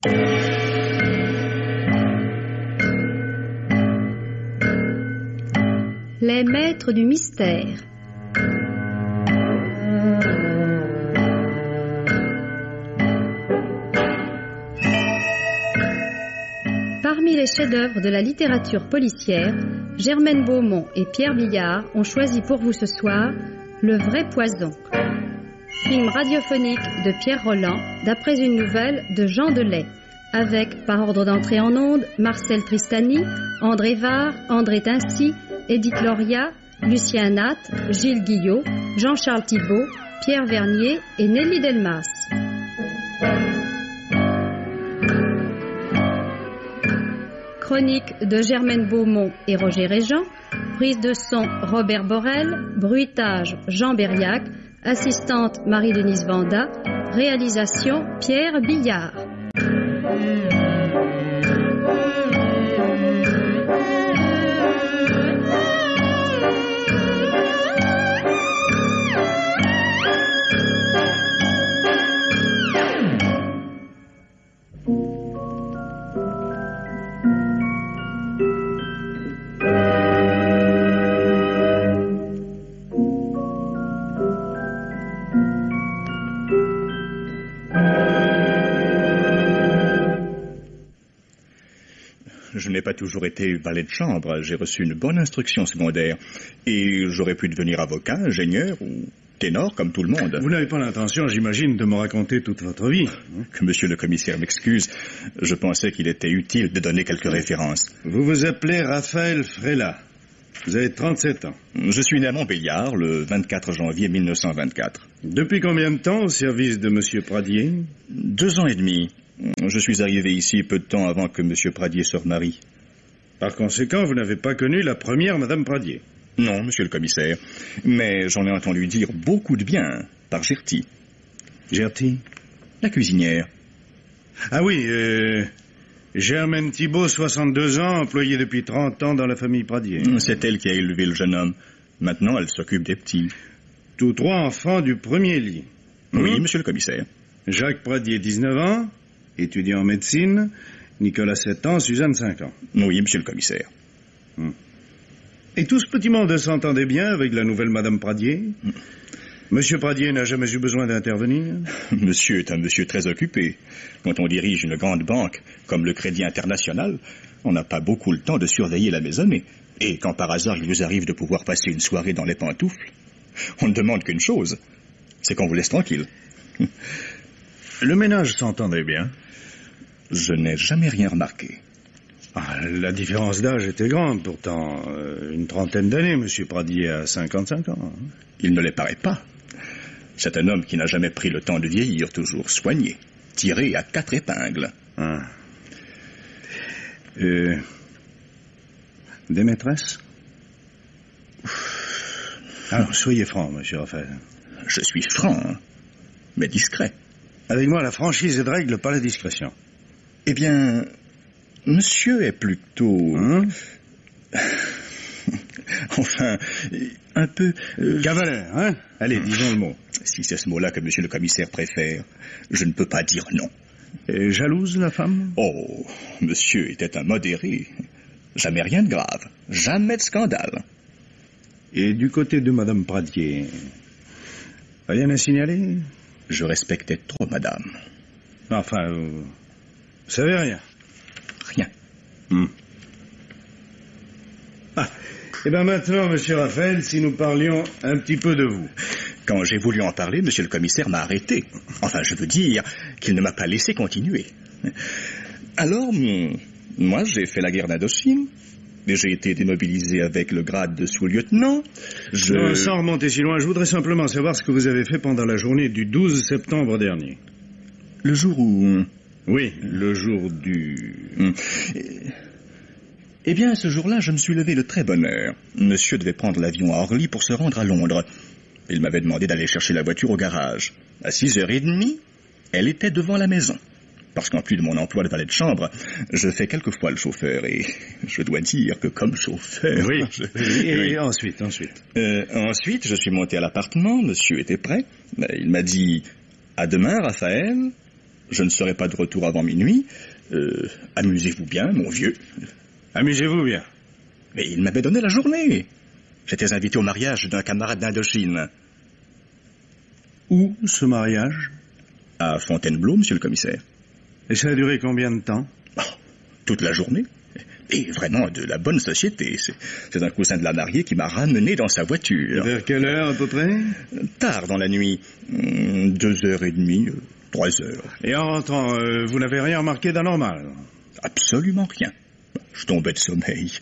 Les maîtres du mystère. Parmi les chefs-d'œuvre de la littérature policière, Germaine Beaumont et Pierre Billard ont choisi pour vous ce soir Le vrai poison. Film radiophonique de Pierre Rolland, d'après une nouvelle de Jean Delay, avec, par ordre d'entrée en ondes, Marcel Tristany, André Var, André Tincy, Édith Loria, Lucien Nat, Gilles Guillot, Jean-Charles Thibault, Pierre Vernier et Nelly Delmas. Chronique de Germaine Beaumont et Roger Régent, prise de son Robert Borel, bruitage Jean Berriac, assistante Marie-Denise Vanda, réalisation Pierre Billard. Je n'ai pas toujours été valet de chambre. J'ai reçu une bonne instruction secondaire. Et j'aurais pu devenir avocat, ingénieur ou ténor comme tout le monde. Vous n'avez pas l'intention, j'imagine, de me raconter toute votre vie. Que monsieur le commissaire m'excuse. Je pensais qu'il était utile de donner quelques références. Vous vous appelez Raphaël Fréla. Vous avez 37 ans. Je suis né à Montbéliard le 24 janvier 1924. Depuis combien de temps au service de monsieur Pradier? 2 ans et demi. Je suis arrivé ici peu de temps avant que M. Pradier se remarie. Par conséquent, vous n'avez pas connu la première Madame Pradier? Non, monsieur le commissaire. Mais j'en ai entendu dire beaucoup de bien par Gerty. Gerty? La cuisinière. Ah oui, Germaine Thibault, 62 ans, employée depuis 30 ans dans la famille Pradier. C'est elle qui a élevé le jeune homme. Maintenant, elle s'occupe des petits. Tous 3 enfants du premier lit. Oui, monsieur le commissaire. Jacques Pradier, 19 ans, étudiant en médecine. Nicolas, 7 ans, Suzanne, 5 ans. Oui, monsieur le commissaire. Et tout ce petit monde s'entendait bien avec la nouvelle Madame Pradier? Monsieur Pradier n'a jamais eu besoin d'intervenir? Monsieur est un monsieur très occupé. Quand on dirige une grande banque, comme le Crédit International, on n'a pas beaucoup le temps de surveiller la maisonnée. Et quand par hasard il vous arrive de pouvoir passer une soirée dans les pantoufles, on ne demande qu'une chose, c'est qu'on vous laisse tranquille. Le ménage s'entendait bien? Je n'ai jamais rien remarqué. La différence d'âge était grande, pourtant. Une trentaine d'années, monsieur Pradier a 55 ans. Il ne les paraît pas. C'est un homme qui n'a jamais pris le temps de vieillir, toujours soigné, tiré à 4 épingles. Des maîtresses? Alors, soyez franc, monsieur Raphaël. Je suis franc, mais discret. Avec moi, la franchise est de règle, pas la discrétion. Eh bien, monsieur est plutôt... enfin, un peu... Cavalier, hein? Allez, disons le mot. Si c'est ce mot-là que monsieur le commissaire préfère, je ne peux pas dire non. Et jalouse, la femme? Oh, monsieur était un modéré. Jamais rien de grave. Jamais de scandale. Et du côté de madame Pradier, rien à signaler? Je respectais trop madame. Enfin, vous savez rien? Rien. Eh bien maintenant, monsieur Raphaël, si nous parlions un petit peu de vous. Quand j'ai voulu en parler, monsieur le commissaire m'a arrêté. Enfin, je veux dire qu'il ne m'a pas laissé continuer. Alors, moi, j'ai fait la guerre d'Indochine. J'ai été démobilisé avec le grade de sous-lieutenant. Non, sans remonter si loin, je voudrais simplement savoir ce que vous avez fait pendant la journée du 12 septembre dernier. Le jour où... Oui, le jour du... Eh bien, ce jour-là, je me suis levé de très bonne heure. Monsieur devait prendre l'avion à Orly pour se rendre à Londres. Il m'avait demandé d'aller chercher la voiture au garage. À 6h30, elle était devant la maison. Parce qu'en plus de mon emploi de valet de chambre, je fais quelquefois le chauffeur et je dois dire que comme chauffeur... Oui, et ensuite Ensuite, je suis monté à l'appartement, monsieur était prêt. Il m'a dit « À demain, Raphaël, je ne serai pas de retour avant minuit. Amusez-vous bien, mon vieux. Amusez-vous bien. Mais il m'avait donné la journée. J'étais invité au mariage d'un camarade d'Indochine. Où, ce mariage? À Fontainebleau, monsieur le commissaire. Et ça a duré combien de temps? Toute la journée. Et vraiment de la bonne société. C'est un cousin de la mariée qui m'a ramené dans sa voiture. Vers quelle heure, à peu près? Tard dans la nuit. 2h30, 3h. Et en rentrant, vous n'avez rien remarqué d'anormal? Absolument rien. Je tombais de sommeil.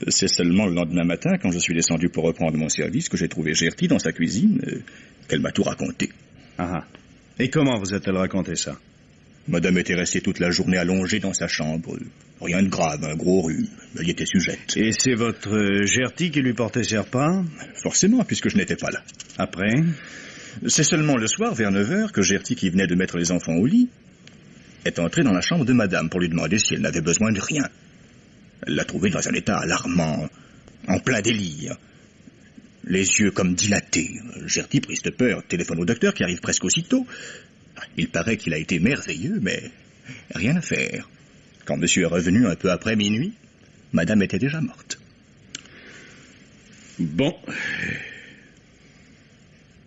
C'est seulement le lendemain matin, quand je suis descendu pour reprendre mon service, que j'ai trouvé Gerty dans sa cuisine, qu'elle m'a tout raconté. Ah. Et comment vous a-t-elle raconté ça? Madame était restée toute la journée allongée dans sa chambre. Rien de grave, un gros rhume. Elle y était sujette. Et c'est votre Gerty qui lui portait ses repas? Forcément, puisque je n'étais pas là. Après? C'est seulement le soir, vers 9h, que Gerty, qui venait de mettre les enfants au lit, est entré dans la chambre de madame pour lui demander si elle n'avait besoin de rien. Elle l'a trouvée dans un état alarmant, en plein délire. Les yeux comme dilatés. Gerty, prise de peur, téléphone au docteur qui arrive presque aussitôt. Il paraît qu'il a été merveilleux, mais rien à faire. Quand monsieur est revenu un peu après minuit, madame était déjà morte. Bon.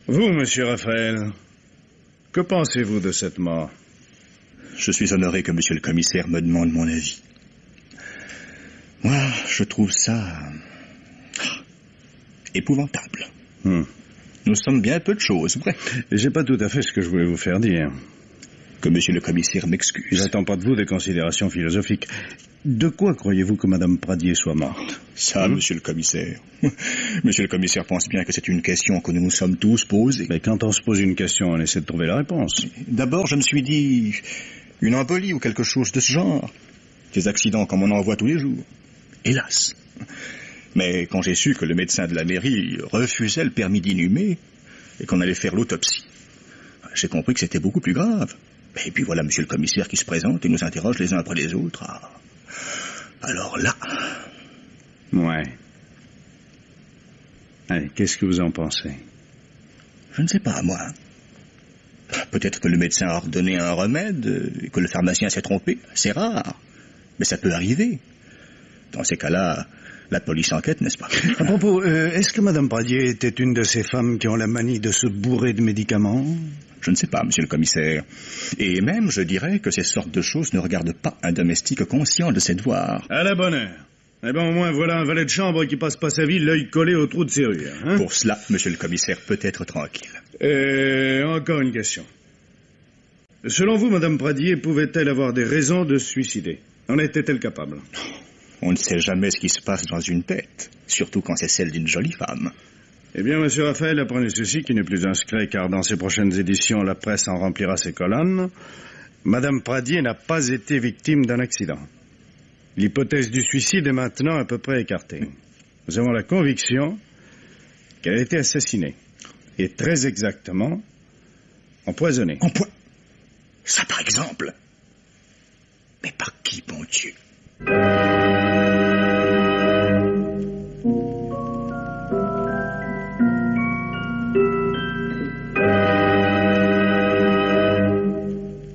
Vous, monsieur Raphaël, que pensez-vous de cette mort? Je suis honoré que monsieur le commissaire me demande mon avis. Moi, je trouve ça épouvantable. Nous sommes bien peu de choses, vrai. J'ai pas tout à fait ce que je voulais vous faire dire. Que monsieur le commissaire m'excuse. J'attends pas de vous des considérations philosophiques. De quoi croyez-vous que madame Pradier soit morte? Ça, monsieur le commissaire. Monsieur le commissaire pense bien que c'est une question que nous nous sommes tous posée. Mais quand on se pose une question, on essaie de trouver la réponse. D'abord, je me suis dit une embolie ou quelque chose de ce genre. Des accidents comme on en voit tous les jours. Hélas. Mais quand j'ai su que le médecin de la mairie refusait le permis d'inhumer et qu'on allait faire l'autopsie, j'ai compris que c'était beaucoup plus grave. Et puis voilà monsieur le commissaire qui se présente et nous interroge les uns après les autres. Alors là... Ouais. Allez, qu'est-ce que vous en pensez? Je ne sais pas, moi. Peut-être que le médecin a ordonné un remède et que le pharmacien s'est trompé. C'est rare. Mais ça peut arriver. Dans ces cas-là, la police enquête, n'est-ce pas? À propos, est-ce que madame Pradier était une de ces femmes qui ont la manie de se bourrer de médicaments? Je ne sais pas, monsieur le commissaire. Et même, je dirais que ces sortes de choses ne regardent pas un domestique conscient de ses devoirs. À la bonne heure. Eh bien, au moins, voilà un valet de chambre qui passe pas sa vie l'œil collé au trou de serrure. Hein? Pour cela, monsieur le commissaire peut être tranquille. Encore une question. Selon vous, madame Pradier pouvait-elle avoir des raisons de se suicider? En était-elle capable? On ne sait jamais ce qui se passe dans une tête, surtout quand c'est celle d'une jolie femme. Eh bien, monsieur Raphaël, apprenez ceci qui n'est plus un secret, car dans ses prochaines éditions, la presse en remplira ses colonnes. Madame Pradier n'a pas été victime d'un accident. L'hypothèse du suicide est maintenant à peu près écartée. Nous avons la conviction qu'elle a été assassinée. Et très exactement, empoisonnée. Ça, par exemple? Mais par qui, bon Dieu?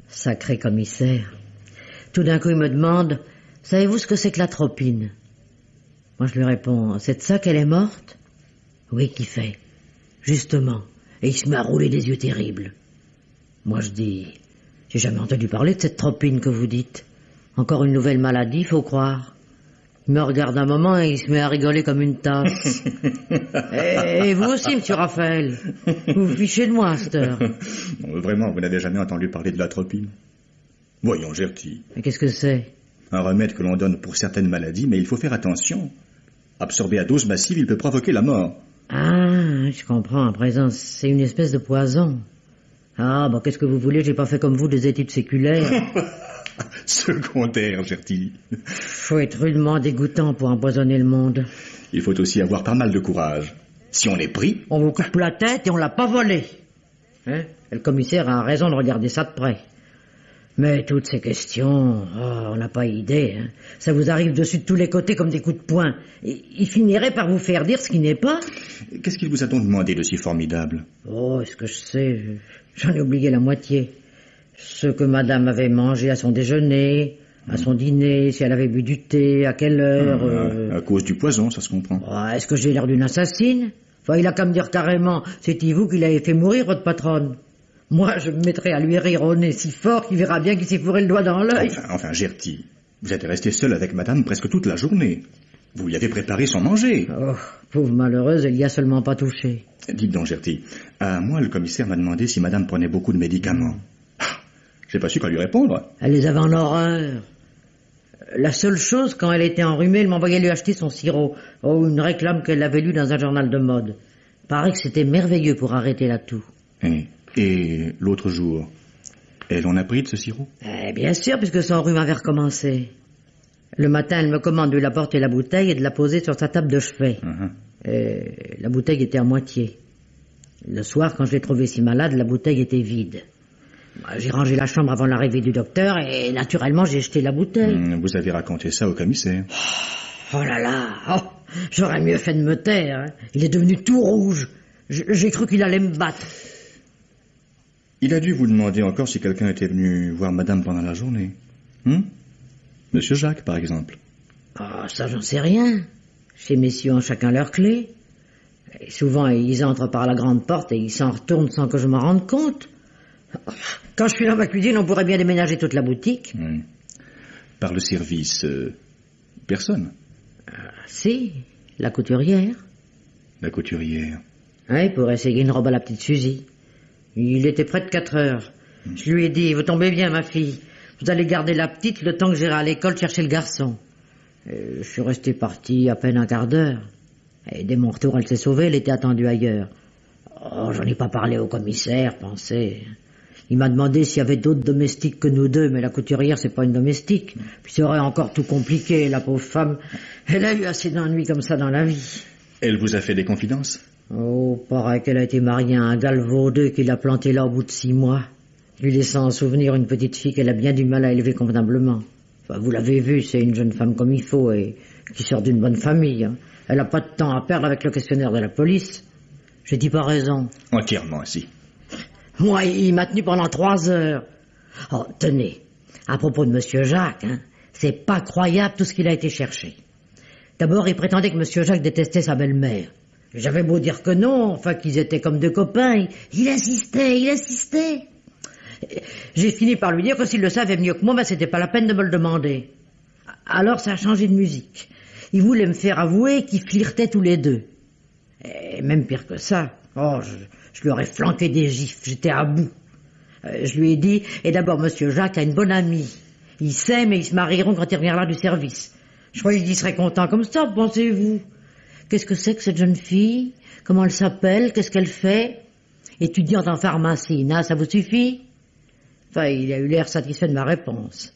Sacré commissaire. Tout d'un coup, il me demande, savez-vous ce que c'est que l'atropine? Moi, je lui réponds, c'est de ça qu'elle est morte? Oui, qui fait? Justement. Et il se met à rouler des yeux terribles. Moi, je dis, j'ai jamais entendu parler de cette tropine que vous dites. Encore une nouvelle maladie, faut croire. Il me regarde un moment et il se met à rigoler comme une tasse. Et vous aussi, monsieur Raphaël. Vous vous fichez de moi à cette heure. Vraiment, vous n'avez jamais entendu parler de l'atropine? Voyons, Gerty. Mais qu'est-ce que c'est? Un remède que l'on donne pour certaines maladies, mais il faut faire attention. Absorbé à dose massive, il peut provoquer la mort. Ah, je comprends. À présent, c'est une espèce de poison. Ah, bah qu'est-ce que vous voulez? J'ai pas fait comme vous des études séculaires. Secondaire, Gerty. Faut être rudement dégoûtant pour empoisonner le monde. Il faut aussi avoir pas mal de courage. Si on est pris... On vous coupe la tête et on l'a pas volé. Hein? Et le commissaire a raison de regarder ça de près. Mais toutes ces questions, on n'a pas idée. Hein. Ça vous arrive dessus de tous les côtés comme des coups de poing. Il finirait par vous faire dire ce qui n'est pas. Qu'est-ce qu'il vous a donc demandé de si formidable? Oh, est-ce que je sais? J'en ai oublié la moitié. Ce que madame avait mangé à son déjeuner, à son dîner, si elle avait bu du thé, à quelle heure... À cause du poison, ça se comprend. Oh, est-ce que j'ai l'air d'une assassine? Enfin, il a qu'à me dire carrément, c'est-il vous qui l'avez fait mourir, votre patronne? Moi, je me mettrais à lui rire au nez si fort qu'il verra bien qu'il s'est fourré le doigt dans l'œil. Enfin, Gertie, vous êtes resté seul avec madame presque toute la journée. Vous lui avez préparé son manger. Oh, pauvre malheureuse, elle y a seulement pas touché. Dites donc, Gertie, à moi, le commissaire m'a demandé si madame prenait beaucoup de médicaments. J'ai pas su quoi lui répondre. Elle les avait en horreur. La seule chose, quand elle était enrhumée, elle m'envoyait lui acheter son sirop. Oh, une réclame qu'elle avait lue dans un journal de mode. Paraît que c'était merveilleux pour arrêter la toux. Et l'autre jour, elle en a pris de ce sirop? Bien sûr, puisque son rhume avait recommencé. Le matin, elle me commande de lui apporter la bouteille et de la poser sur sa table de chevet. La bouteille était à moitié. Le soir, quand je l'ai trouvée si malade, la bouteille était vide. J'ai rangé la chambre avant l'arrivée du docteur et naturellement j'ai jeté la bouteille. Vous avez raconté ça au commissaire. Oh là là, j'aurais mieux fait de me taire. Hein. Il est devenu tout rouge. J'ai cru qu'il allait me battre. Il a dû vous demander encore si quelqu'un était venu voir madame pendant la journée. Monsieur Jacques, par exemple. Ça, j'en sais rien. Ces messieurs ont chacun leur clé. Et souvent, ils entrent par la grande porte et ils s'en retournent sans que je m'en rende compte. Quand je suis dans ma cuisine, on pourrait bien déménager toute la boutique. Par le service, personne. Si, la couturière. La couturière. Oui, pour essayer une robe à la petite Suzy. Il était près de 4 heures. Je lui ai dit, vous tombez bien, ma fille. Vous allez garder la petite le temps que j'irai à l'école chercher le garçon. Je suis resté parti à peine un quart d'heure. Et dès mon retour, elle s'est sauvée, elle était attendue ailleurs. J'en ai pas parlé au commissaire, pensez. Il m'a demandé s'il y avait d'autres domestiques que nous deux, mais la couturière, c'est pas une domestique. Puis ça aurait encore tout compliqué, la pauvre femme. Elle a eu assez d'ennuis comme ça dans la vie. Elle vous a fait des confidences? Paraît qu'elle a été mariée à un galvaudeux qui l'a planté là au bout de 6 mois, lui laissant en souvenir une petite fille qu'elle a bien du mal à élever convenablement. Enfin, vous l'avez vu, c'est une jeune femme comme il faut et qui sort d'une bonne famille. Hein. Elle n'a pas de temps à perdre avec le questionnaire de la police. J'ai dit pas raison. Entièrement, si. Moi, il m'a tenu pendant 3 heures. Tenez, à propos de Monsieur Jacques, hein, c'est pas croyable tout ce qu'il a été chercher. D'abord, il prétendait que Monsieur Jacques détestait sa belle-mère. J'avais beau dire que non, enfin qu'ils étaient comme 2 copains, il insistait. J'ai fini par lui dire que s'il le savait mieux que moi, c'était pas la peine de me le demander. Alors ça a changé de musique. Il voulait me faire avouer qu'ils flirtaient tous les deux. Et même pire que ça, je lui aurais flanqué des gifles, j'étais à bout. Je lui ai dit, et d'abord Monsieur Jacques a une bonne amie. Ils s'aiment et ils se marieront quand il reviendra du service. Je croyais qu'il serait content comme ça, pensez-vous? Qu'est-ce que c'est que cette jeune fille? Comment elle s'appelle? Qu'est-ce qu'elle fait? Étudiante en pharmacie, ça vous suffit? Enfin, il a eu l'air satisfait de ma réponse.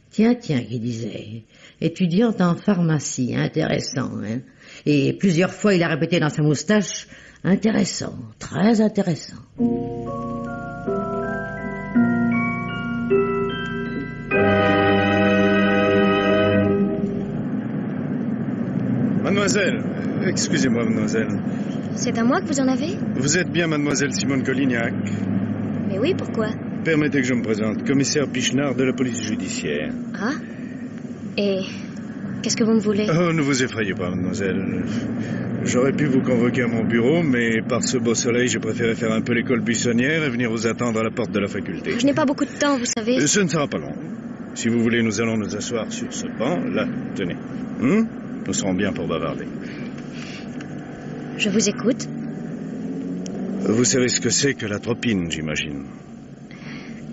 Tiens, qu'il disait. Étudiante en pharmacie, intéressant, hein. Et plusieurs fois, il a répété dans sa moustache, intéressant, très intéressant. Mademoiselle, excusez-moi, mademoiselle. C'est à moi que vous en avez? Vous êtes bien mademoiselle Simone Colignac? Mais oui, pourquoi? Permettez que je me présente, commissaire Pichenard de la police judiciaire. Ah? Et qu'est-ce que vous me voulez? Ne vous effrayez pas, mademoiselle. J'aurais pu vous convoquer à mon bureau, mais par ce beau soleil, j'ai préféré faire un peu l'école buissonnière et venir vous attendre à la porte de la faculté. Je n'ai pas beaucoup de temps, vous savez. Ce ne sera pas long. Si vous voulez, nous allons nous asseoir sur ce banc. Là, tenez. Nous serons bien pour bavarder. Je vous écoute. Vous savez ce que c'est que l'atropine, j'imagine.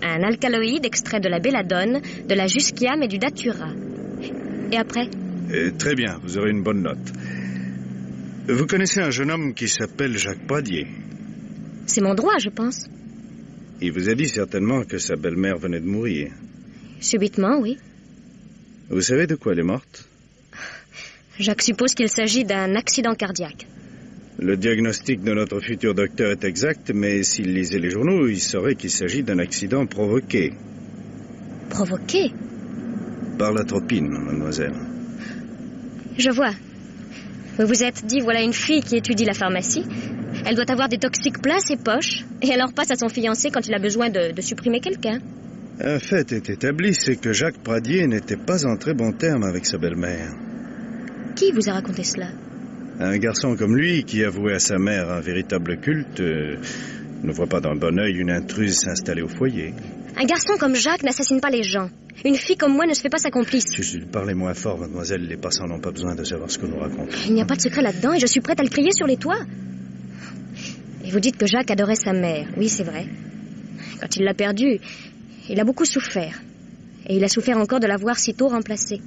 Un alcaloïde extrait de la belladone, de la jusquiame et du datura. Et après? Très bien, vous aurez une bonne note. Vous connaissez un jeune homme qui s'appelle Jacques Pradier? C'est mon droit, je pense. Il vous a dit certainement que sa belle-mère venait de mourir. Subitement, oui. Vous savez de quoi elle est morte? Jacques suppose qu'il s'agit d'un accident cardiaque. Le diagnostic de notre futur docteur est exact, mais s'il lisait les journaux, il saurait qu'il s'agit d'un accident provoqué. Provoqué? Par l'atropine, mademoiselle. Je vois. Vous vous êtes dit, voilà une fille qui étudie la pharmacie. Elle doit avoir des toxiques plein ses poches, et elle en repasse à son fiancé quand il a besoin de supprimer quelqu'un. Un fait est établi, c'est que Jacques Pradier n'était pas en très bon terme avec sa belle-mère. Qui vous a raconté cela? Un garçon comme lui, qui avouait à sa mère un véritable culte, ne voit pas d'un bon œil une intruse s'installer au foyer. Un garçon comme Jacques n'assassine pas les gens. Une fille comme moi ne se fait pas sa complice. Parlez moins fort, mademoiselle. Les passants n'ont pas besoin de savoir ce que nous racontons. Il n'y a pas de secret là-dedans et je suis prête à le crier sur les toits. Et vous dites que Jacques adorait sa mère. Oui, c'est vrai. Quand il l'a perdue, il a beaucoup souffert. Et il a souffert encore de la voir si tôt remplacée.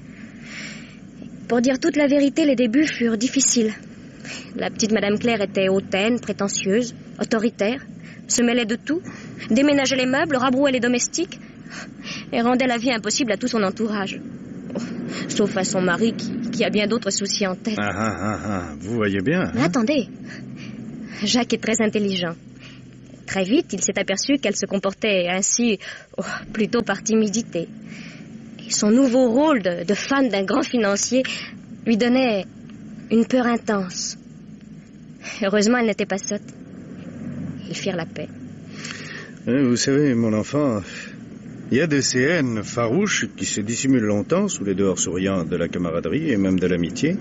Pour dire toute la vérité, les débuts furent difficiles. La petite Madame Claire était hautaine, prétentieuse, autoritaire, se mêlait de tout, déménageait les meubles, rabrouait les domestiques et rendait la vie impossible à tout son entourage. Sauf à son mari qui a bien d'autres soucis en tête. Vous voyez bien. Mais attendez, Jacques est très intelligent. Très vite, il s'est aperçu qu'elle se comportait ainsi plutôt par timidité. Et son nouveau rôle de femme d'un grand financier lui donnait une peur intense. Heureusement, elle n'était pas sotte. Ils firent la paix. Vous savez, mon enfant, il y a de ces haines farouches qui se dissimulent longtemps sous les dehors souriants de la camaraderie et même de l'amitié.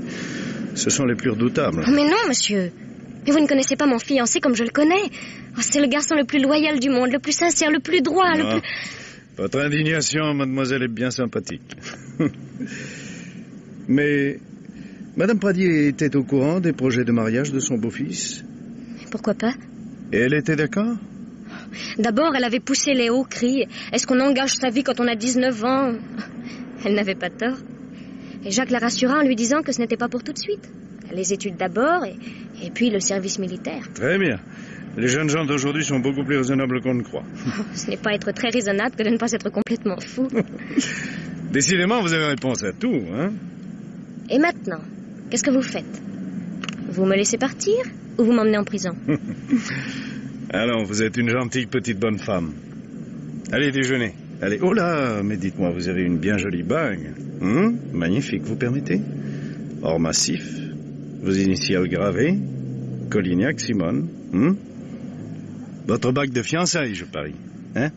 Ce sont les plus redoutables. Mais non, monsieur. Mais vous ne connaissez pas mon fiancé comme je le connais. C'est le garçon le plus loyal du monde, le plus sincère, le plus droit, le plus... Votre indignation, mademoiselle, est bien sympathique. Mais Madame Pradier était au courant des projets de mariage de son beau-fils? Pourquoi pas? Et elle était d'accord? D'abord, elle avait poussé les hauts cris. Est-ce qu'on engage sa vie quand on a 19 ans? Elle n'avait pas tort. Et Jacques la rassura en lui disant que ce n'était pas pour tout de suite. Les études d'abord, et puis le service militaire. Très bien. Les jeunes gens d'aujourd'hui sont beaucoup plus raisonnables qu'on ne croit. Ce n'est pas être très raisonnable que de ne pas être complètement fou. Décidément, vous avez réponse à tout, hein? Et maintenant, qu'est-ce que vous faites? Vous me laissez partir ou vous m'emmenez en prison? Allons, vous êtes une gentille petite bonne femme. Allez, déjeuner. Allez. Oh là, mais dites-moi, vous avez une bien jolie bague. Magnifique, vous permettez? Or massif, vos initiales gravées, Colignac Simone. Votre bague de fiançailles, je parie. Hein?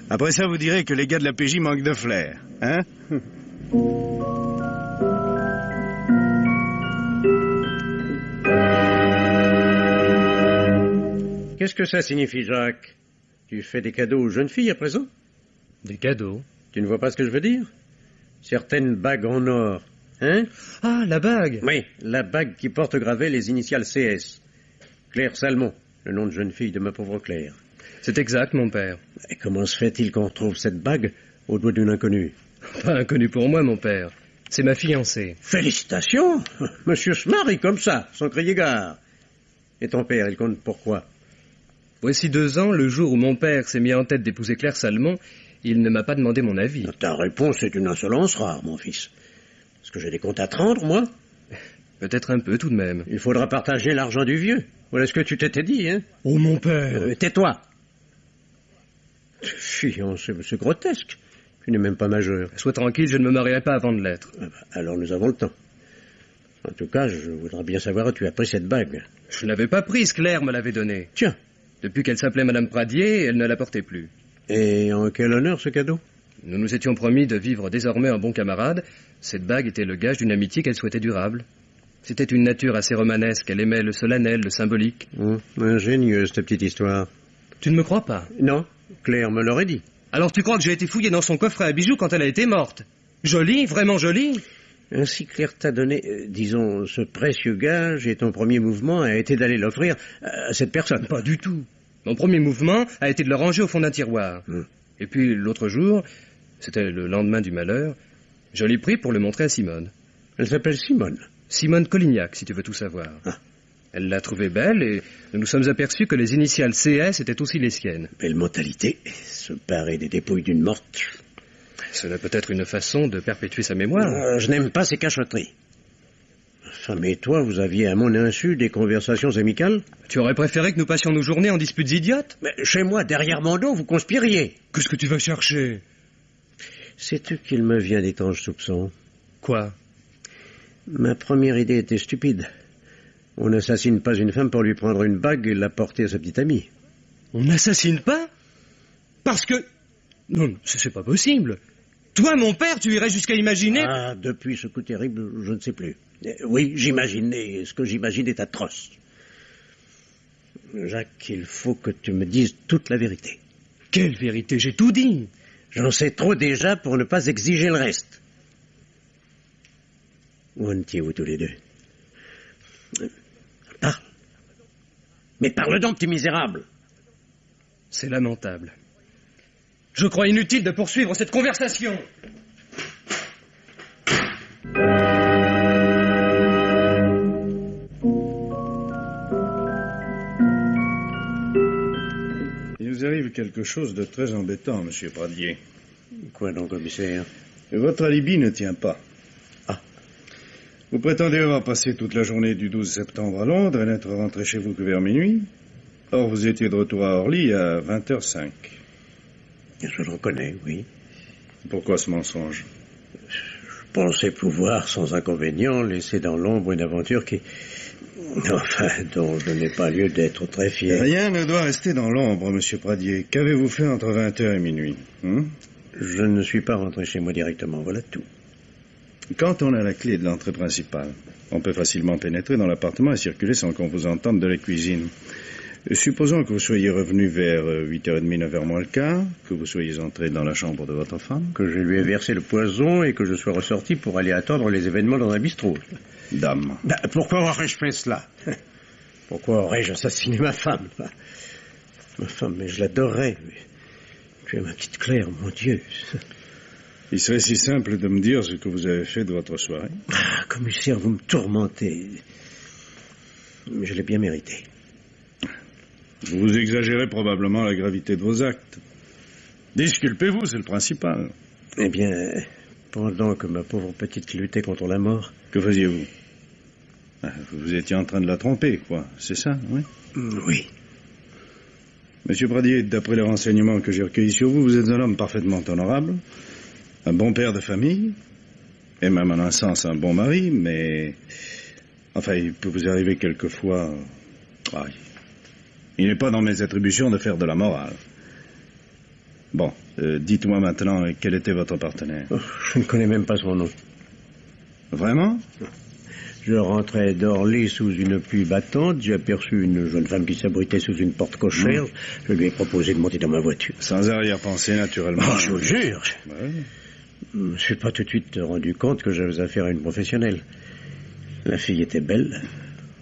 Après ça, vous direz que les gars de la PJ manquent de flair. Hein? Qu'est-ce que ça signifie, Jacques? Tu fais des cadeaux aux jeunes filles à présent? Des cadeaux? Tu ne vois pas ce que je veux dire? Certaines bagues en or, hein? Ah, la bague! Oui, la bague qui porte gravées les initiales CS. Claire Salmon, le nom de jeune fille de ma pauvre Claire. C'est exact, mon père. Et comment se fait-il qu'on retrouve cette bague au doigt d'une inconnue? Pas inconnue pour moi, mon père. C'est ma fiancée. Félicitations! Monsieur se marie comme ça, sans crier gare. Et ton père, il compte pourquoi? Voici 2 ans, le jour où mon père s'est mis en tête d'épouser Claire Salmon, il ne m'a pas demandé mon avis. Ta réponse est une insolence rare, mon fils. Est-ce que j'ai des comptes à te rendre, moi? Peut-être un peu, tout de même. Il faudra partager l'argent du vieux. Voilà ce que tu t'étais dit, hein? Oh, mon père! Tais-toi! Fiancé, c'est grotesque. Tu n'es même pas majeur. Sois tranquille, je ne me marierai pas avant de l'être. Alors nous avons le temps. En tout cas, je voudrais bien savoir où tu as pris cette bague. Je ne l'avais pas prise, Claire me l'avait donnée. Tiens. Depuis qu'elle s'appelait Madame Pradier, elle ne la portait plus. Et en quel honneur ce cadeau? Nous nous étions promis de vivre désormais en bons camarades. Cette bague était le gage d'une amitié qu'elle souhaitait durable. C'était une nature assez romanesque. Elle aimait le solennel, le symbolique. Ingénieuse, cette petite histoire. Tu ne me crois pas? Non, Claire me l'aurait dit. Alors tu crois que j'ai été fouillé dans son coffret à bijoux quand elle a été morte? Jolie, vraiment jolie. Ainsi Claire t'a donné, disons, ce précieux gage et ton premier mouvement a été d'aller l'offrir à cette personne. Pas du tout. Mon premier mouvement a été de le ranger au fond d'un tiroir. Et puis l'autre jour, c'était le lendemain du malheur, je l'ai pris pour le montrer à Simone. Elle s'appelle Simone? Simone Colignac, si tu veux tout savoir. Elle l'a trouvée belle et nous nous sommes aperçus que les initiales CS étaient aussi les siennes. Belle mentalité, se parer des dépouilles d'une morte. Cela peut être une façon de perpétuer sa mémoire. Je n'aime pas ces cachotteries. Enfin, mais toi, vous aviez à mon insu des conversations amicales? Tu aurais préféré que nous passions nos journées en disputes idiotes? Mais chez moi, derrière mon dos, vous conspiriez. Qu'est-ce que tu vas chercher? Sais-tu qu'il me vient d'étranges soupçons? Quoi? Ma première idée était stupide. On n'assassine pas une femme pour lui prendre une bague et la porter à sa petite amie. On n'assassine pas? Parce que... Non, c'est pas possible. Toi, mon père, tu irais jusqu'à imaginer... Ah, depuis ce coup terrible, je ne sais plus. Oui, j'imagine, et ce que j'imagine est atroce. Jacques, il faut que tu me dises toute la vérité. Quelle vérité? J'ai tout dit. J'en sais trop déjà pour ne pas exiger le reste. Où en étiez-vous tous les deux? Parle. Mais parle donc, petit misérable. C'est lamentable. Je crois inutile de poursuivre cette conversation. Il nous arrive quelque chose de très embêtant, monsieur Pradier. Quoi donc, commissaire? Votre alibi ne tient pas. Ah. Vous prétendez avoir passé toute la journée du 12 septembre à Londres et n'être rentré chez vous que vers minuit. Or, vous étiez de retour à Orly à 20h05. Je le reconnais, oui. Pourquoi ce mensonge? Je pensais pouvoir, sans inconvénient, laisser dans l'ombre une aventure dont je n'ai pas lieu d'être très fier. Rien ne doit rester dans l'ombre, monsieur Pradier. Qu'avez-vous fait entre 20h et minuit? Je ne suis pas rentré chez moi directement, voilà tout. Quand on a la clé de l'entrée principale, on peut facilement pénétrer dans l'appartement et circuler sans qu'on vous entende de la cuisine. Supposons que vous soyez revenu vers 8h30, 9h moins le quart, que vous soyez entré dans la chambre de votre femme. Que je lui ai versé le poison et que je sois ressorti pour aller attendre les événements dans un bistrot. Dame. Pourquoi aurais-je fait cela? Pourquoi aurais-je assassiné ma femme? Ma femme, mais je l'adorais. Tu es ma petite Claire, mon Dieu. Il serait si simple de me dire ce que vous avez fait de votre soirée. Ah, commissaire, vous me tourmentez. Mais je l'ai bien mérité. Vous exagérez probablement la gravité de vos actes. Disculpez-vous, c'est le principal. Eh bien, pendant que ma pauvre petite luttait contre la mort... Que faisiez-vous? Vous étiez en train de la tromper, quoi. C'est ça, oui? Oui. Monsieur Pradier, d'après les renseignements que j'ai recueillis sur vous, vous êtes un homme parfaitement honorable, un bon père de famille, et même en un sens un bon mari, mais... Enfin, il peut vous arriver quelquefois... Il n'est pas dans mes attributions de faire de la morale. Bon, dites-moi maintenant, quel était votre partenaire? Je ne connais même pas son nom. Vraiment? Je rentrais d'Orly sous une pluie battante, j'ai aperçu une jeune femme qui s'abritait sous une porte cochère, je lui ai proposé de monter dans ma voiture. Sans arrière-pensée, naturellement. Oh, je vous le jure. Ouais. Je ne me suis pas tout de suite rendu compte que j'avais affaire à une professionnelle. La fille était belle,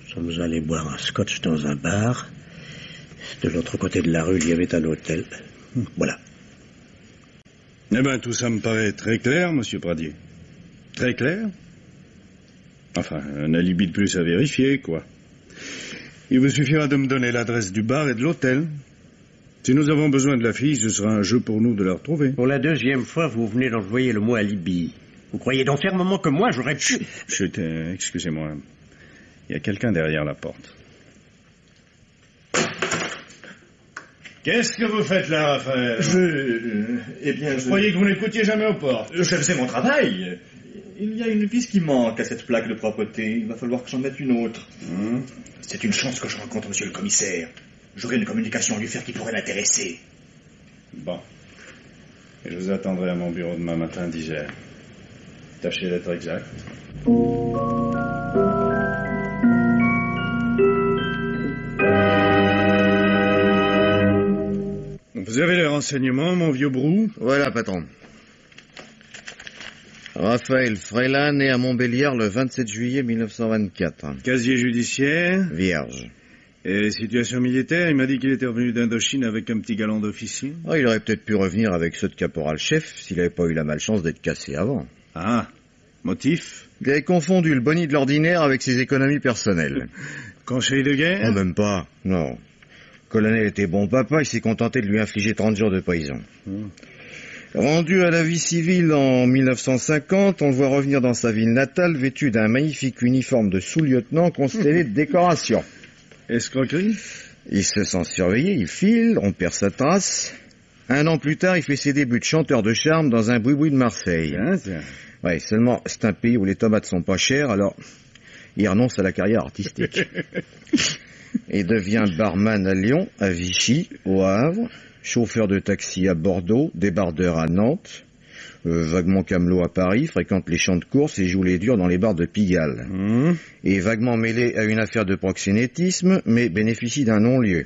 nous sommes allés boire un scotch dans un bar. De l'autre côté de la rue, il y avait un hôtel. Voilà. Eh bien, tout ça me paraît très clair, monsieur Pradier. Très clair. Enfin, un alibi de plus à vérifier, quoi. Il vous suffira de me donner l'adresse du bar et de l'hôtel. Si nous avons besoin de la fille, ce sera un jeu pour nous de la retrouver. Pour la deuxième fois, vous venez d'employer le mot alibi. Vous croyez donc fermement que moi, j'aurais pu... Chut, excusez-moi. Il y a quelqu'un derrière la porte. Qu'est-ce que vous faites là, Raphaël? Je croyais que vous n'écoutiez jamais aux portes. Je faisais mon travail. Il y a une vis qui manque à cette plaque de propreté. Il va falloir que j'en mette une autre. C'est une chance que je rencontre monsieur le commissaire. J'aurai une communication à lui faire qui pourrait l'intéresser. Bon. Et je vous attendrai à mon bureau demain matin, 10h. Tâchez d'être exact. Vous avez les renseignements, mon vieux brou? Voilà, patron. Raphaël Freiland, né à Montbéliard le 27 juillet 1924. Casier judiciaire? Vierge. Et situation militaire? Il m'a dit qu'il était revenu d'Indochine avec un petit galon d'officier. Oh, il aurait peut-être pu revenir avec ceux de caporal-chef s'il n'avait pas eu la malchance d'être cassé avant. Ah, motif? Il avait confondu le boni de l'ordinaire avec ses économies personnelles. Conseil de guerre? Oh, même pas, non. Le colonel était bon papa, il s'est contenté de lui infliger 30 jours de prison. Rendu à la vie civile en 1950, on le voit revenir dans sa ville natale vêtu d'un magnifique uniforme de sous-lieutenant constellé de décorations. Escroquerie? Il se sent surveillé, il file, on perd sa trace. 1 an plus tard, il fait ses débuts de chanteur de charme dans un boui-boui de Marseille. Tiens. Ouais, seulement, c'est un pays où les tomates sont pas chères, alors il renonce à la carrière artistique. Et devient barman à Lyon, à Vichy, au Havre. chauffeur de taxi à Bordeaux, débardeur à Nantes, vaguement camelot à Paris, fréquente les champs de course et joue les durs dans les bars de Pigalle. Et vaguement mêlé à une affaire de proxénétisme, mais bénéficie d'un non-lieu.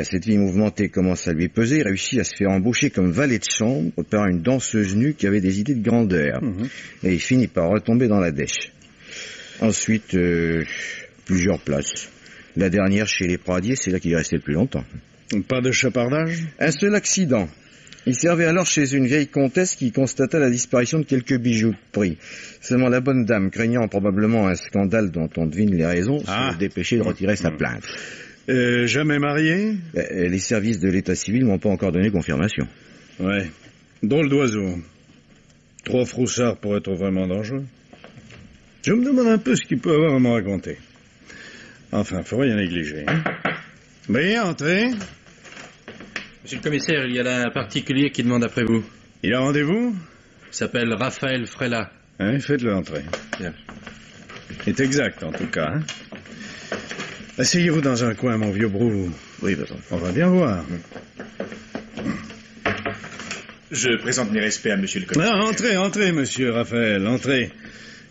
Cette vie mouvementée commence à lui peser, réussit à se faire embaucher comme valet de chambre par une danseuse nue qui avait des idées de grandeur. Et il finit par retomber dans la dèche. Ensuite, plusieurs places. La dernière chez les Pradier, c'est là qu'il est resté le plus longtemps. Pas de chapardage? Un seul accident. Il servait alors chez une vieille comtesse qui constata la disparition de quelques bijoux de prix. Seulement la bonne dame, craignant probablement un scandale dont on devine les raisons, se dépêchait de retirer sa plainte. Jamais marié? Les services de l'état civil m'ont pas encore donné confirmation. Ouais. Drôle d'oiseau. Trop froussard pour être vraiment dangereux. Je me demande un peu ce qu'il peut avoir à me raconter. Enfin, faut rien négliger. Oui, entrez. Monsieur le commissaire, il y a là un particulier qui demande après vous. Il a rendez-vous? Il s'appelle Raphaël Frella. Faites-le entrer. Bien. C'est exact, en tout cas. Asseyez-vous dans un coin, mon vieux brou. Oui, patron. On va bien voir. Je présente mes respects à monsieur le commissaire. Entrez, monsieur Raphaël, entrez.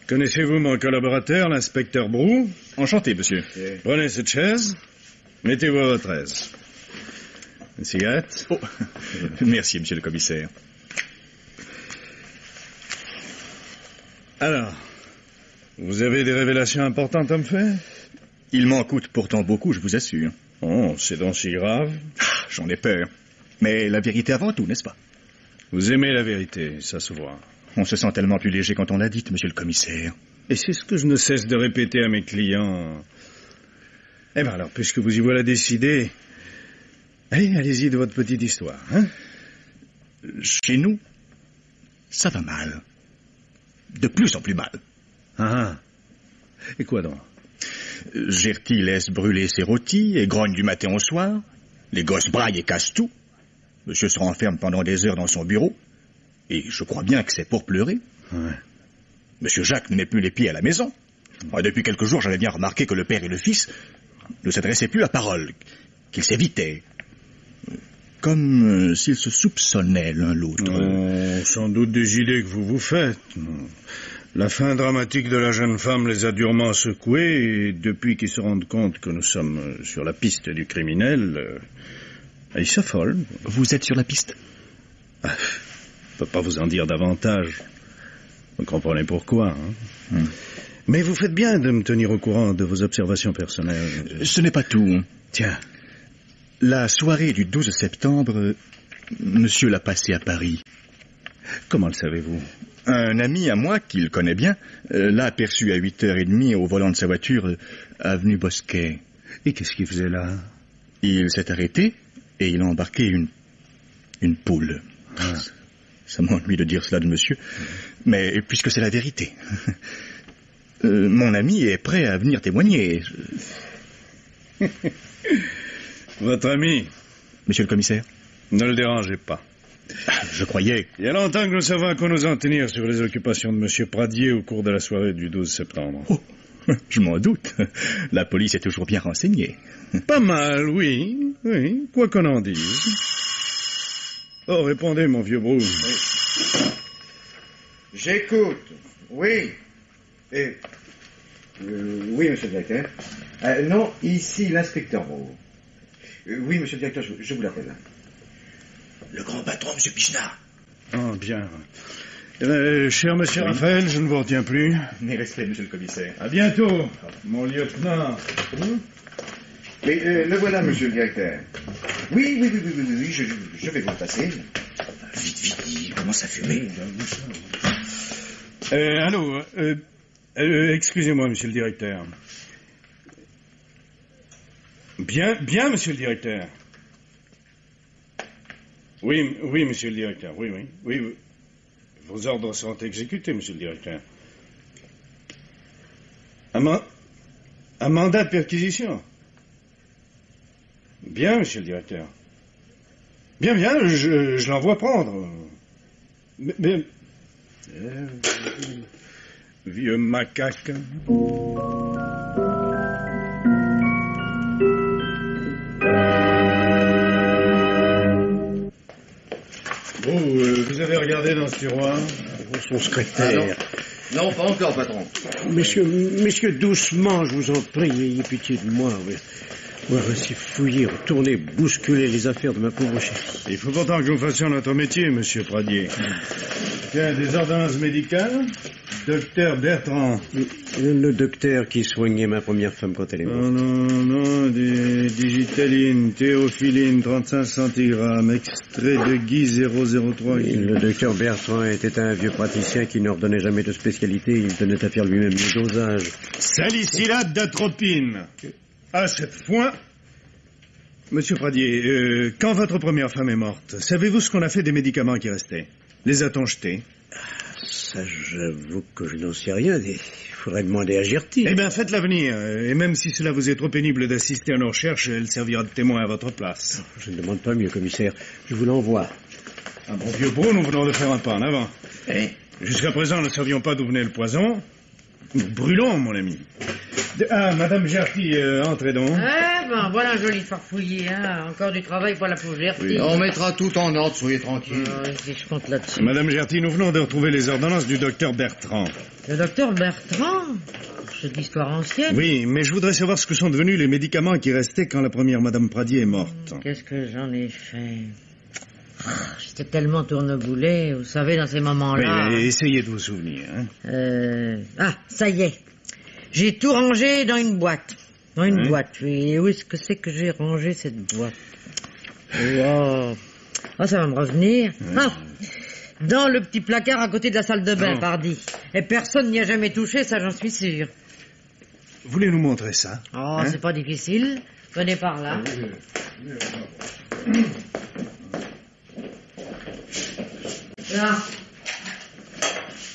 Connaissez-vous mon collaborateur, l'inspecteur Brou? Enchanté, monsieur. Prenez cette chaise. Mettez-vous à votre aise. Une cigarette? Oh, merci, monsieur le commissaire. Alors, vous avez des révélations importantes à me faire? Il m'en coûte pourtant beaucoup, je vous assure. Oh, c'est donc si grave? J'en ai peur. Mais la vérité avant tout, n'est-ce pas? Vous aimez la vérité, ça se voit. On se sent tellement plus léger quand on l'a dite, monsieur le commissaire. Et c'est ce que je ne cesse de répéter à mes clients. Eh bien alors, puisque vous y voilà décidé, allez-y de votre petite histoire, hein? Chez nous, ça va mal. De plus en plus mal. Et quoi donc? Gertie laisse brûler ses rôtis et grogne du matin au soir. Les gosses braillent et cassent tout. Monsieur se renferme pendant des heures dans son bureau. Et je crois bien que c'est pour pleurer. Ouais. Monsieur Jacques ne met plus les pieds à la maison. Depuis quelques jours, j'avais bien remarqué que le père et le fils ne s'adressaient plus à parole, qu'ils s'évitaient. Comme s'ils se soupçonnaient l'un l'autre. Sans doute des idées que vous vous faites. La fin dramatique de la jeune femme les a durement secoués, et depuis qu'ils se rendent compte que nous sommes sur la piste du criminel, ils s'affolent. Vous êtes sur la piste? Je ne peux pas vous en dire davantage. Vous comprenez pourquoi, hein? Mais vous faites bien de me tenir au courant de vos observations personnelles. Ce n'est pas tout. Tiens. La soirée du 12 septembre, monsieur l'a passée à Paris. Comment le savez-vous? Un ami à moi, qu'il connaît bien, l'a aperçu à 8h30 au volant de sa voiture, avenue Bosquet. Et qu'est-ce qu'il faisait là? Il s'est arrêté et il a embarqué une poule. Ça m'ennuie de dire cela de monsieur, mais puisque c'est la vérité. Mon ami est prêt à venir témoigner. Votre ami? Monsieur le commissaire? Ne le dérangez pas. Je croyais... Il y a longtemps que nous savons à quoi nous en tenir sur les occupations de monsieur Pradier au cours de la soirée du 12 septembre. Oh, je m'en doute. La police est toujours bien renseignée. Pas mal, oui, quoi qu'on en dise. Oh, répondez, mon vieux Brou. Oui. J'écoute. Oui. Oui, monsieur le directeur. Non, ici, l'inspecteur Brou. Oui, monsieur le directeur, je vous l'appelle. Le grand patron, monsieur Pichenard. Oh, bien. Cher monsieur Raphaël, je ne vous retiens plus. Mes respects, monsieur le commissaire. À bientôt, mon lieutenant. Mais le voilà, monsieur le directeur. Oui, je vais vous le passer. Vite, il commence à fumer. Allô, excusez-moi, monsieur le directeur. Bien, monsieur le directeur. Oui, monsieur le directeur, oui. Vos ordres sont exécutés, monsieur le directeur. Un mandat de perquisition. Bien, monsieur le directeur. Bien, je l'envoie prendre. Mais... vieux macaque. Vous avez regardé dans ce tiroir? Son secrétaire. Non, pas encore, patron. Messieurs, doucement, je vous en prie, ayez pitié de moi. On va ainsi fouiller, retourner, bousculer les affaires de ma pauvre chérie. Il faut pourtant que nous fassions notre métier, monsieur Pradier. Tiens, des ordonnances médicales? Docteur Bertrand. Le docteur qui soignait ma première femme quand elle est morte. Non, des digitaline, théophiline, 35 centigrammes, extrait de Guy 003. Le docteur Bertrand était un vieux praticien qui n'ordonnait jamais de spécialité. Il tenait à faire lui-même le dosage. Salicylate d'atropine. À cette fois... Monsieur Pradier, quand votre première femme est morte, savez-vous ce qu'on a fait des médicaments qui restaient? Les a-t-on jetés? Ça, j'avoue que je n'en sais rien. Il faudrait demander à Gerty. Eh bien, faites l'avenir. Et même si cela vous est trop pénible d'assister à nos recherches, elle servira de témoin à votre place. Je ne demande pas mieux, commissaire. Je vous l'envoie. Un bon vieux brou, nous venons de faire un pas en avant. Jusqu'à présent, nous ne savions pas d'où venait le poison. Nous brûlons, mon ami. Ah, Madame Gerty, entrez donc. Voilà un joli farfouillis, hein. Encore du travail pour la pauvre Gerty. Oui, on mettra tout en ordre, soyez tranquille. Si je compte là-dessus. Madame Gerty, nous venons de retrouver les ordonnances du docteur Bertrand. Le docteur Bertrand? C'est d'histoire ancienne. Oui, mais je voudrais savoir ce que sont devenus les médicaments qui restaient quand la première Madame Pradier est morte. Qu'est-ce que j'en ai fait? J'étais tellement tourneboulé, vous savez, dans ces moments-là. Oui, essayez de vous souvenir. Hein. Ça y est. J'ai tout rangé dans une boîte. Boîte, oui. Et où est-ce que c'est que j'ai rangé cette boîte? Ça va me revenir. Dans le petit placard à côté de la salle de bain, pardi. Et personne n'y a jamais touché, ça j'en suis sûr. Voulez nous montrer ça? C'est pas difficile. Venez par là. Là.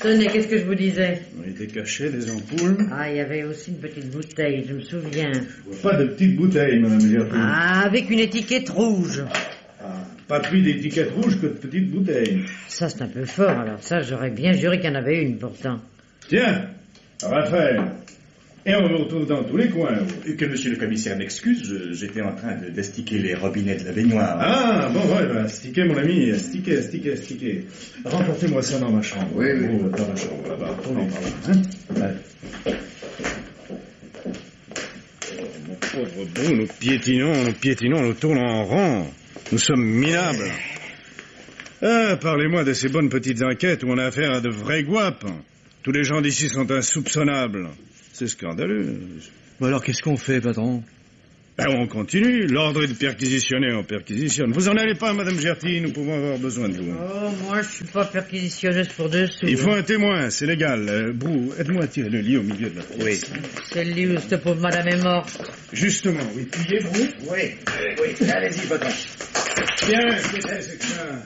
Tenez, qu'est-ce que je vous disais? Il était caché, des ampoules. Il y avait aussi une petite bouteille, je me souviens. Je vois pas de petite bouteille, Madame Gerty. Avec une étiquette rouge. Pas plus d'étiquette rouge que de petite bouteille. Ça, c'est un peu fort, alors ça, j'aurais bien juré qu'il y en avait une, pourtant. Tiens, Raphaël. Et on nous retrouve dans tous les coins. Que monsieur le commissaire m'excuse, j'étais en train d'estiquer les robinets de la baignoire. Stiquez, mon ami, stiquez. Remportez-moi ça dans ma chambre. Oui. Dans ma chambre, là-bas. Tournez par là. Mon pauvre Brou, nous piétinons, nous tournons en rond. Nous sommes minables. Parlez-moi de ces bonnes petites enquêtes où on a affaire à de vrais guapes. Tous les gens d'ici sont insoupçonnables. C'est scandaleux. Alors qu'est-ce qu'on fait, patron? On continue. L'ordre est de perquisitionner, on perquisitionne. Vous en allez pas, Madame Gerty, nous pouvons avoir besoin de vous. Moi, je suis pas perquisitionneuse pour dessous. Il faut un témoin, c'est légal. Brou, aide-moi à tirer le lit au milieu de la pièce. Oui. C'est le lit où cette pauvre madame est morte. Justement, oui. Pliez, Brou. Oui. Allez-y, patron. Tiens, qu'est-ce que c'est que ça?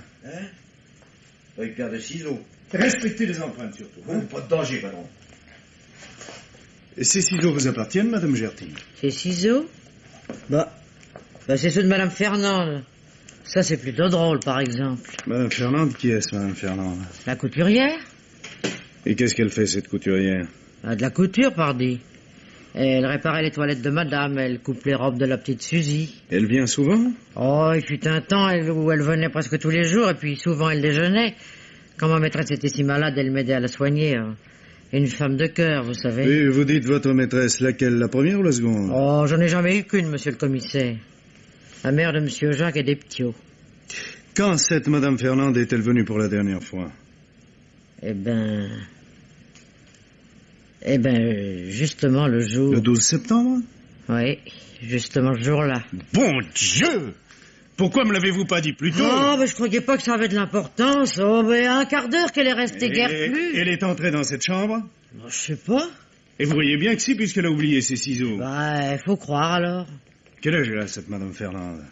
Avec paire de ciseaux. Respectez les empreintes, surtout. Pas de danger, patron. Et ces ciseaux vous appartiennent, Madame Gerty? Ces ciseaux? C'est ceux de Madame Fernande. Ça, c'est plutôt drôle, par exemple. Madame Fernande, qui est-ce, Madame Fernande? La couturière? Et qu'est-ce qu'elle fait, cette couturière? De la couture, pardi. Elle réparait les toilettes de madame, elle coupe les robes de la petite Suzy. Elle vient souvent? Il fut un temps où elle venait presque tous les jours, et puis souvent elle déjeunait. Quand ma maîtresse était si malade, elle m'aidait à la soigner. Une femme de cœur, vous savez. Oui, vous dites votre maîtresse, laquelle, la première ou la seconde? J'en ai jamais eu qu'une, monsieur le commissaire. La mère de monsieur Jacques et des Ptiaux. Quand cette Madame Fernande est-elle venue pour la dernière fois? Justement le jour... Le 12 septembre? Oui, justement ce jour-là. Bon Dieu! Pourquoi me l'avez-vous pas dit plus tôt? Je croyais pas que ça avait de l'importance. Un quart d'heure qu'elle est restée guère plus. Elle est entrée dans cette chambre? Je sais pas. Et vous voyez bien que si, puisqu'elle a oublié ses ciseaux. Faut croire alors. Quel âge elle a, cette Madame Fernande?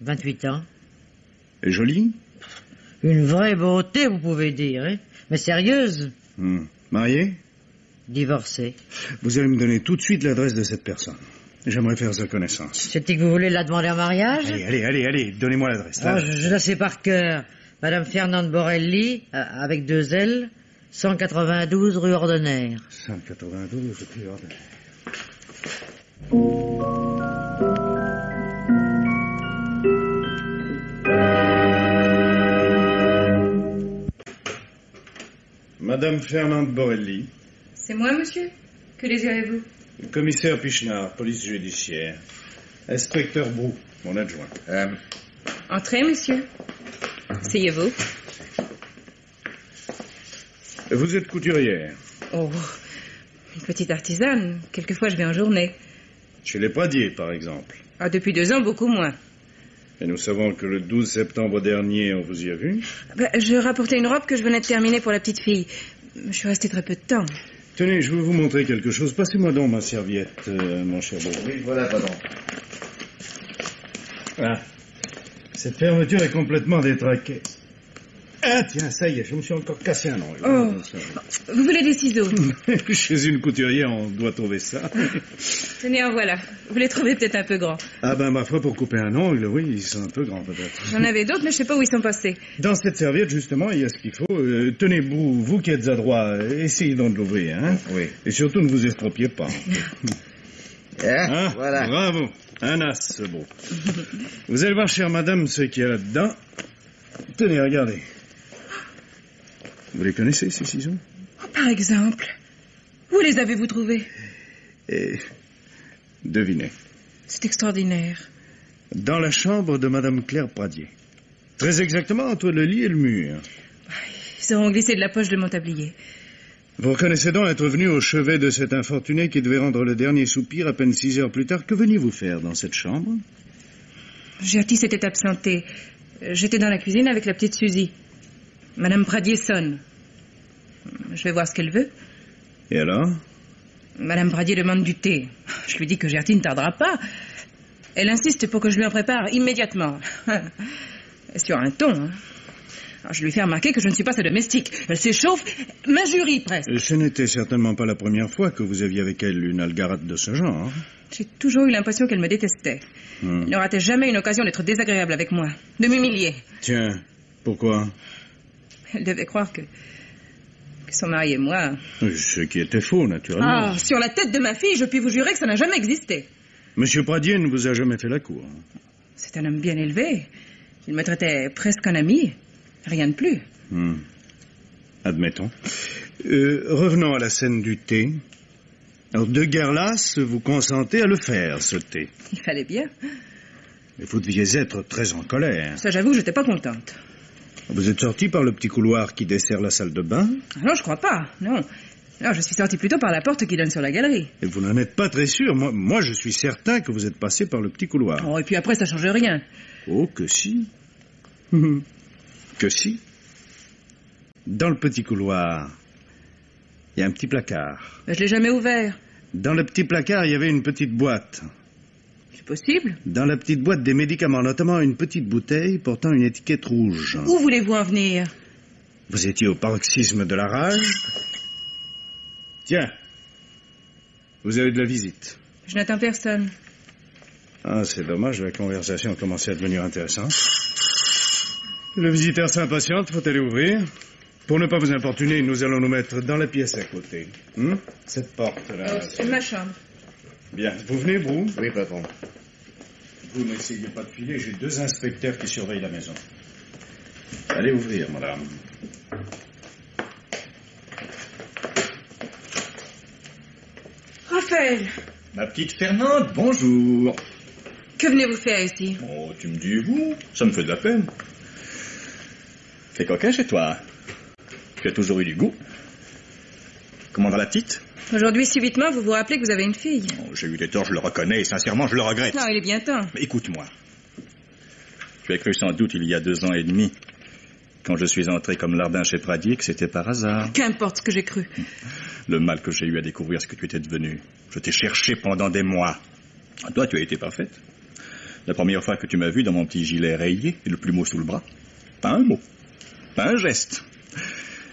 28 ans. Et jolie? Une vraie beauté, vous pouvez dire, hein? Mais sérieuse? Mariée? Divorcée. Vous allez me donner tout de suite l'adresse de cette personne. J'aimerais faire sa connaissance. C'est-il que vous voulez la demander en mariage? Allez, donnez-moi l'adresse. Je la sais par cœur. Madame Fernande Borelli, avec 2 L, 192 rue Ordinaire. 192 rue Ordinaire. Madame Fernande Borelli. C'est moi, monsieur? Que désirez-vous? Commissaire Pichenard, police judiciaire. Inspecteur Brou, mon adjoint. Entrez, monsieur. Asseyez-vous. Vous êtes couturière. Oh, une petite artisane. Quelquefois, je vais en journée. Chez les Pradier, par exemple. Ah, depuis 2 ans, beaucoup moins. Et nous savons que le 12 septembre dernier, on vous y a vu. Je rapportais une robe que je venais de terminer pour la petite fille. Je suis restée très peu de temps. Tenez, je veux vous montrer quelque chose. Passez-moi donc ma serviette, mon cher Brou. Oui, voilà, pardon. Ah. Cette fermeture est complètement détraquée. Ah, tiens, ça y est, je me suis encore cassé un ongle. Oh, vous voulez des ciseaux? Chez une couturière, on doit trouver ça. Tenez, en voilà. Vous les trouvez peut-être un peu grands. Ah ben, ma foi, pour couper un ongle, oui, ils sont un peu grands, peut-être. J'en avais d'autres, mais je sais pas où ils sont passés. Dans cette serviette, justement, il y a ce qu'il faut. Tenez, vous qui êtes adroit, essayez donc de l'ouvrir, hein. Oui. Et surtout, ne vous estropiez pas. Ah, voilà. Bravo. Un as, ce beau. Vous allez voir, chère madame, ce qu'il y a là-dedans. Tenez, regardez. Vous les connaissez, ces ciseaux? Oh, par exemple. Où les avez-vous trouvés? Et devinez. C'est extraordinaire. Dans la chambre de madame Claire Pradier. Très exactement entre le lit et le mur. Ils seront glissés de la poche de mon tablier. Vous reconnaissez donc être venu au chevet de cet infortuné qui devait rendre le dernier soupir à peine 6 heures plus tard. Que veniez-vous faire dans cette chambre? Gerty s'était absentée. J'étais dans la cuisine avec la petite Suzy. Madame Pradier sonne. Je vais voir ce qu'elle veut. Et alors? Madame Pradier demande du thé. Je lui dis que Gerty ne tardera pas. Elle insiste pour que je lui en prépare immédiatement. Sur un ton, hein. Alors, je lui fais remarquer que je ne suis pas sa domestique. Elle s'échauffe, m'injurie presque. Ce n'était certainement pas la première fois que vous aviez avec elle une algarade de ce genre. J'ai toujours eu l'impression qu'elle me détestait. Elle ne ratait jamais une occasion d'être désagréable avec moi, de m'humilier. Tiens, pourquoi? Elle devait croire que son mari et moi... Ce qui était faux, naturellement. Ah, sur la tête de ma fille, je puis vous jurer que ça n'a jamais existé. Monsieur Pradier ne vous a jamais fait la cour. C'est un homme bien élevé. Il me traitait presque en ami. Rien de plus. Admettons. Revenons à la scène du thé. Alors, de guerre lasse, vous consentez à le faire, ce thé. Il fallait bien. Mais vous deviez être très en colère. Ça, j'avoue, j'étais pas contente. Vous êtes sorti par le petit couloir qui dessert la salle de bain? Ah non, je crois pas, non. Non, je suis sorti plutôt par la porte qui donne sur la galerie. Et vous n'en êtes pas très sûr. Moi, je suis certain que vous êtes passé par le petit couloir. Oh, et puis après, ça change rien. Oh, que si. Que si. Dans le petit couloir, il y a un petit placard. Je l'ai jamais ouvert. Dans le petit placard, il y avait une petite boîte. C'est possible. Dans la petite boîte, des médicaments, notamment une petite bouteille portant une étiquette rouge. Où voulez-vous en venir? Vous étiez au paroxysme de la rage. Tiens, vous avez de la visite. Je n'attends personne. Ah, c'est dommage, la conversation a commencé à devenir intéressante. Le visiteur s'impatiente, faut aller ouvrir. Pour ne pas vous importuner, nous allons nous mettre dans la pièce à côté. Cette porte-là. C'est ma chambre. Bien. Vous venez, Brou? Oui, patron. Vous n'essayez pas de filer, j'ai 2 inspecteurs qui surveillent la maison. Allez ouvrir, madame. Raphaël! Ma petite Fernande, bonjour. Que venez-vous faire ici? Oh, tu me dis vous? Ça me fait de la peine. C'est coquin chez toi. Tu as toujours eu du goût. Comment va la petite? Aujourd'hui, subitement, vous vous rappelez que vous avez une fille. Oh, j'ai eu des torts, je le reconnais, et sincèrement, je le regrette. Non, il est bien temps. Mais écoute-moi. Tu as cru sans doute il y a 2 ans et demi, quand je suis entré comme larbin chez Pradier, que c'était par hasard. Qu'importe ce que j'ai cru. Le mal que j'ai eu à découvrir ce que tu étais devenu. Je t'ai cherché pendant des mois. Toi, tu as été parfaite. La première fois que tu m'as vu dans mon petit gilet rayé et le plumeau sous le bras, pas un mot, pas un geste.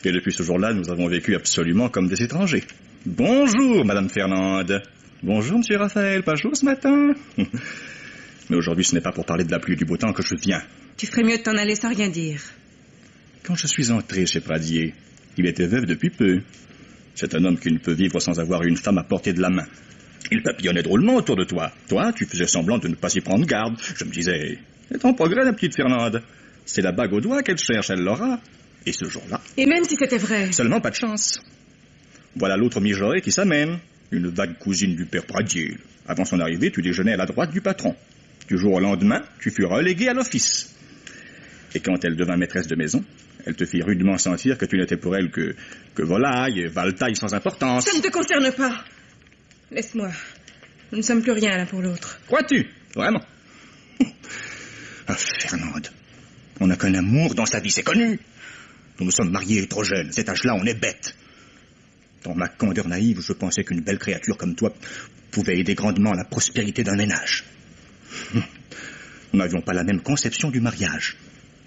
Et depuis ce jour-là, nous avons vécu absolument comme des étrangers. Bonjour, Madame Fernande. Bonjour, Monsieur Raphaël. Pas chaud ce matin? Mais aujourd'hui, ce n'est pas pour parler de la pluie et du beau temps que je viens. Tu ferais mieux de t'en aller sans rien dire. Quand je suis entré chez Pradier, il était veuf depuis peu. C'est un homme qui ne peut vivre sans avoir une femme à portée de la main. Il papillonnait drôlement autour de toi. Toi, tu faisais semblant de ne pas y prendre garde. Je me disais, c'est en progrès, la petite Fernande. C'est la bague au doigt qu'elle cherche, elle l'aura. Et ce jour-là... Et même si c'était vrai... Seulement pas de chance. Voilà l'autre mijaurée qui s'amène. Une vague cousine du père Pradier. Avant son arrivée, tu déjeunais à la droite du patron. Du jour au lendemain, tu fus relégué à l'office. Et quand elle devint maîtresse de maison, elle te fit rudement sentir que tu n'étais pour elle que volaille, valetaille sans importance. Ça ne te concerne pas. Laisse-moi. Nous ne sommes plus rien l'un pour l'autre. Crois-tu? Vraiment? Ah, Fernande, on n'a qu'un amour dans sa vie, c'est connu. Nous nous sommes mariés trop jeunes. Cet âge-là, on est bête. Dans ma candeur naïve, je pensais qu'une belle créature comme toi pouvait aider grandement la prospérité d'un ménage. Nous n'avions pas la même conception du mariage.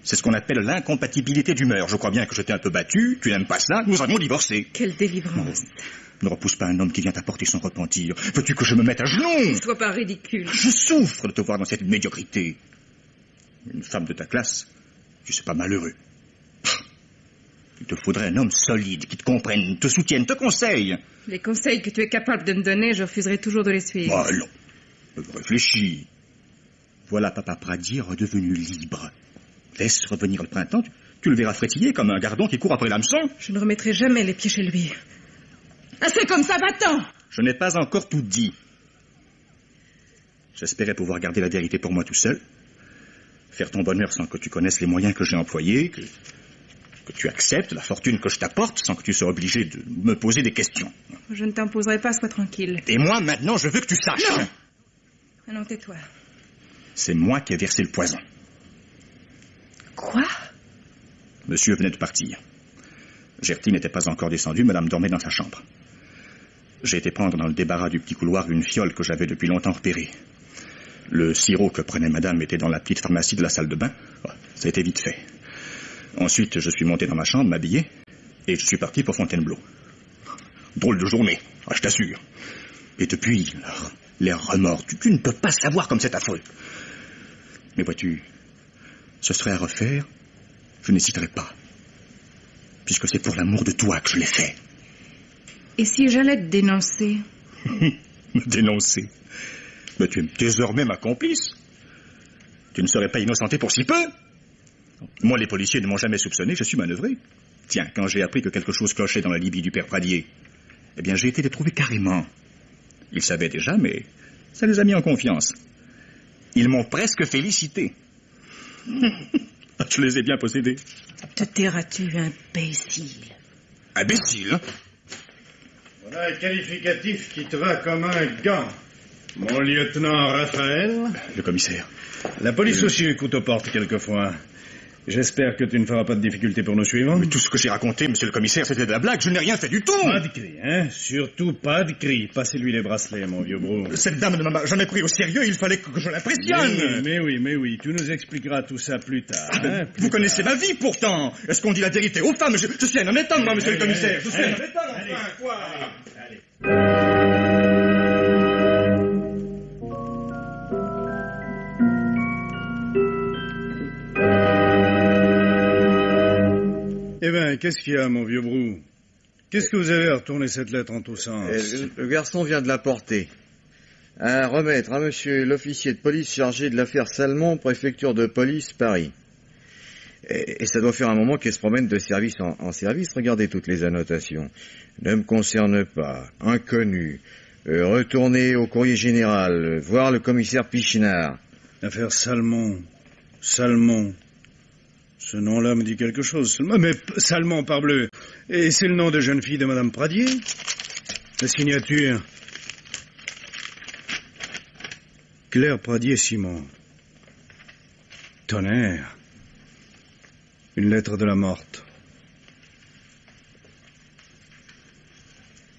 C'est ce qu'on appelle l'incompatibilité d'humeur. Je crois bien que je t'ai un peu battu, tu n'aimes pas cela, nous avons divorcé. Quelle délivrance. Ne repousse pas un homme qui vient t'apporter son repentir. Veux-tu que je me mette à genoux? Ne sois pas ridicule. Je souffre de te voir dans cette médiocrité. Une femme de ta classe, tu sais pas malheureux. Il te faudrait un homme solide, qui te comprenne, te soutienne, te conseille. Les conseils que tu es capable de me donner, je refuserai toujours de les suivre. Oh non, réfléchis. Voilà papa Pradier redevenu libre. Laisse revenir le printemps, tu le verras frétiller comme un gardon qui court après l'hameçon. Je ne remettrai jamais les pieds chez lui. Assez comme ça, va-t'en! Je n'ai pas encore tout dit. J'espérais pouvoir garder la vérité pour moi tout seul. Faire ton bonheur sans que tu connaisses les moyens que j'ai employés, que tu acceptes la fortune que je t'apporte sans que tu sois obligé de me poser des questions. Je ne t'en poserai pas, sois tranquille. Et moi, maintenant, je veux que tu saches. Non! Allons, tais-toi. C'est moi qui ai versé le poison. Quoi? Monsieur venait de partir. Gertie n'était pas encore descendue, madame dormait dans sa chambre. J'ai été prendre dans le débarras du petit couloir une fiole que j'avais depuis longtemps repérée. Le sirop que prenait madame était dans la petite pharmacie de la salle de bain. Ça a été vite fait. Ensuite, je suis monté dans ma chambre, m'habiller, et je suis parti pour Fontainebleau. Drôle de journée, je t'assure. Et depuis, les remords, tu ne peux pas savoir comme c'est affreux. Mais vois-tu, ce serait à refaire, je n'hésiterai pas. Puisque c'est pour l'amour de toi que je l'ai fait. Et si j'allais te dénoncer? Me dénoncer? Mais tu es désormais ma complice. Tu ne serais pas innocenté pour si peu. Moi, les policiers ne m'ont jamais soupçonné, je suis manœuvré. Tiens, quand j'ai appris que quelque chose clochait dans la Libye du père Pradier, eh bien, j'ai été les trouver carrément. Ils savaient déjà, mais ça les a mis en confiance. Ils m'ont presque félicité. Je les ai bien possédés. Te tairas-tu, imbécile? Imbécile? Voilà un qualificatif qui te va comme un gant. Mon lieutenant Raphaël. Le commissaire. La police aussi écoute aux portes quelquefois. J'espère que tu ne feras pas de difficultés pour nous suivre. Mais tout ce que j'ai raconté, monsieur le commissaire, c'était de la blague. Je n'ai rien fait du tout. Pas de cris, hein? Surtout pas de cris. Passez-lui les bracelets, mon vieux brou. Cette dame ne m'a jamais pris au sérieux. Il fallait que je l'impressionne. Mais oui. Tu nous expliqueras tout ça plus tard. Vous connaissez ma vie, pourtant. Est-ce qu'on dit la vérité aux femmes? Je suis un honnête homme, moi, monsieur le commissaire. Je suis un honnête homme, enfin, quoi. Eh bien, qu'est-ce qu'il y a, mon vieux brou? Qu'est-ce que vous avez à retourner cette lettre en tous sens? Le garçon vient de la porter. À remettre à monsieur l'officier de police chargé de l'affaire Salmon, préfecture de police, Paris. Et ça doit faire un moment qu'elle se promène de service en service. Regardez toutes les annotations. Ne me concerne pas. Inconnu. Retourner au courrier général. Voir le commissaire Pichinard. L'affaire Salmon. Ce nom-là me dit quelque chose. Mais Salmon, parbleu. Et c'est le nom de jeune fille de madame Pradier? La signature. Claire Pradier Simon. Tonnerre. Une lettre de la morte.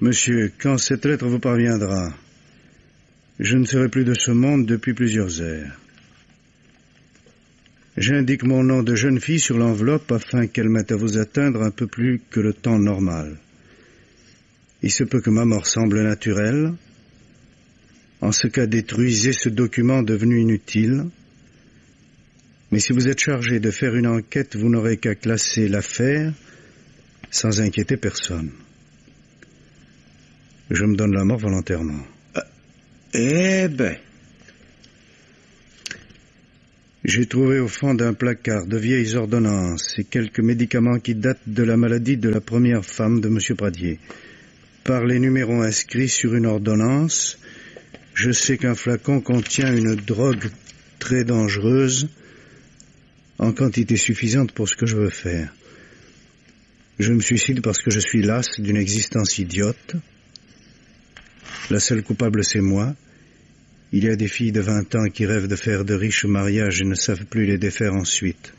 Monsieur, quand cette lettre vous parviendra, je ne serai plus de ce monde depuis plusieurs heures. J'indique mon nom de jeune fille sur l'enveloppe afin qu'elle m'aide à vous atteindre un peu plus que le temps normal. Il se peut que ma mort semble naturelle. En ce cas, détruisez ce document devenu inutile. Mais si vous êtes chargé de faire une enquête, vous n'aurez qu'à classer l'affaire sans inquiéter personne. Je me donne la mort volontairement. Eh ben... J'ai trouvé au fond d'un placard de vieilles ordonnances et quelques médicaments qui datent de la maladie de la première femme de M. Pradier. Par les numéros inscrits sur une ordonnance, je sais qu'un flacon contient une drogue très dangereuse en quantité suffisante pour ce que je veux faire. Je me suicide parce que je suis las d'une existence idiote. La seule coupable, c'est moi. Il y a des filles de 20 ans qui rêvent de faire de riches mariages et ne savent plus les défaire ensuite.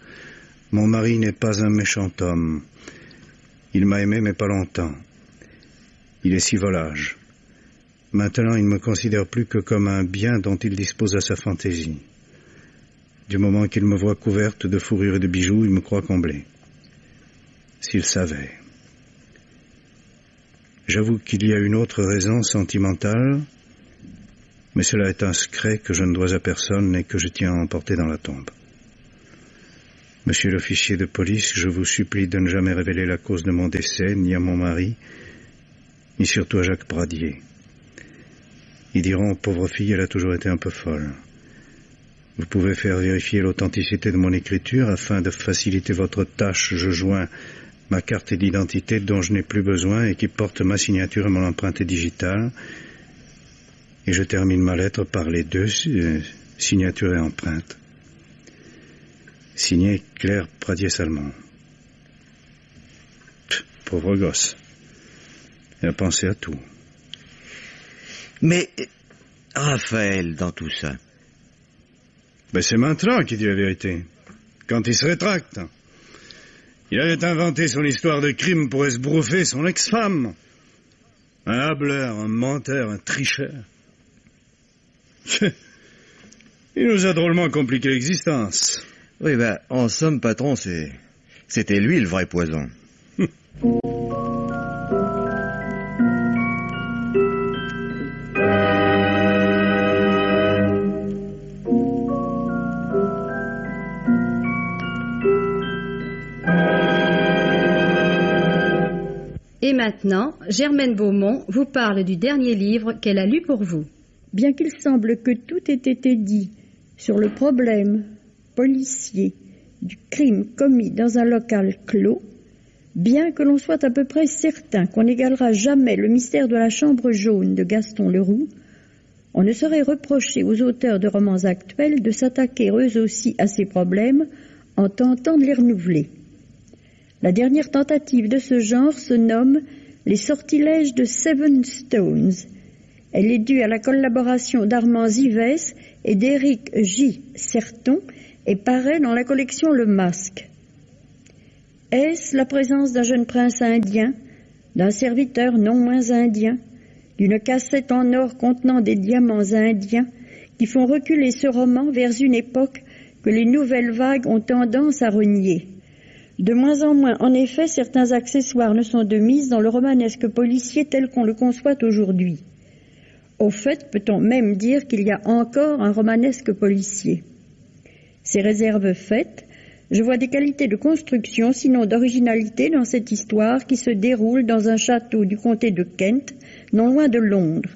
Mon mari n'est pas un méchant homme. Il m'a aimé, mais pas longtemps. Il est si volage. Maintenant, il ne me considère plus que comme un bien dont il dispose à sa fantaisie. Du moment qu'il me voit couverte de fourrure et de bijoux, il me croit comblée. S'il savait. J'avoue qu'il y a une autre raison sentimentale, mais cela est un secret que je ne dois à personne et que je tiens à emporter dans la tombe. Monsieur l'officier de police, je vous supplie de ne jamais révéler la cause de mon décès, ni à mon mari, ni surtout à Jacques Pradier. Ils diront, pauvre fille, elle a toujours été un peu folle. Vous pouvez faire vérifier l'authenticité de mon écriture. Afin de faciliter votre tâche, je joins ma carte d'identité dont je n'ai plus besoin et qui porte ma signature et mon empreinte digitale. Et je termine ma lettre par les deux, signature et empreinte. Signé Claire Pradier-Salmon. Pauvre gosse. Elle a pensé à tout. Mais Raphaël, dans tout ça... Ben c'est maintenant qu'il dit la vérité. Quand il se rétracte. Il avait inventé son histoire de crime pour esbrouffer son ex-femme. Un hableur, un menteur, un tricheur. Il nous a drôlement compliqué l'existence. Oui, ben, en somme, patron, c'était lui le vrai poison. Et maintenant, Germaine Beaumont vous parle du dernier livre qu'elle a lu pour vous. Bien qu'il semble que tout ait été dit sur le problème policier du crime commis dans un local clos, bien que l'on soit à peu près certain qu'on n'égalera jamais le mystère de la chambre jaune de Gaston Leroux, on ne saurait reprocher aux auteurs de romans actuels de s'attaquer eux aussi à ces problèmes en tentant de les renouveler. La dernière tentative de ce genre se nomme « Les sortilèges de Seven Stones ». Elle est due à la collaboration d'Armand Zivès et d'Éric J. Certon et paraît dans la collection Le Masque. Est-ce la présence d'un jeune prince indien, d'un serviteur non moins indien, d'une cassette en or contenant des diamants indiens qui font reculer ce roman vers une époque que les nouvelles vagues ont tendance à renier? De moins en moins, en effet, certains accessoires ne sont de mise dans le romanesque policier tel qu'on le conçoit aujourd'hui. Au fait, peut-on même dire qu'il y a encore un romanesque policier? Ces réserves faites, je vois des qualités de construction, sinon d'originalité, dans cette histoire qui se déroule dans un château du comté de Kent, non loin de Londres.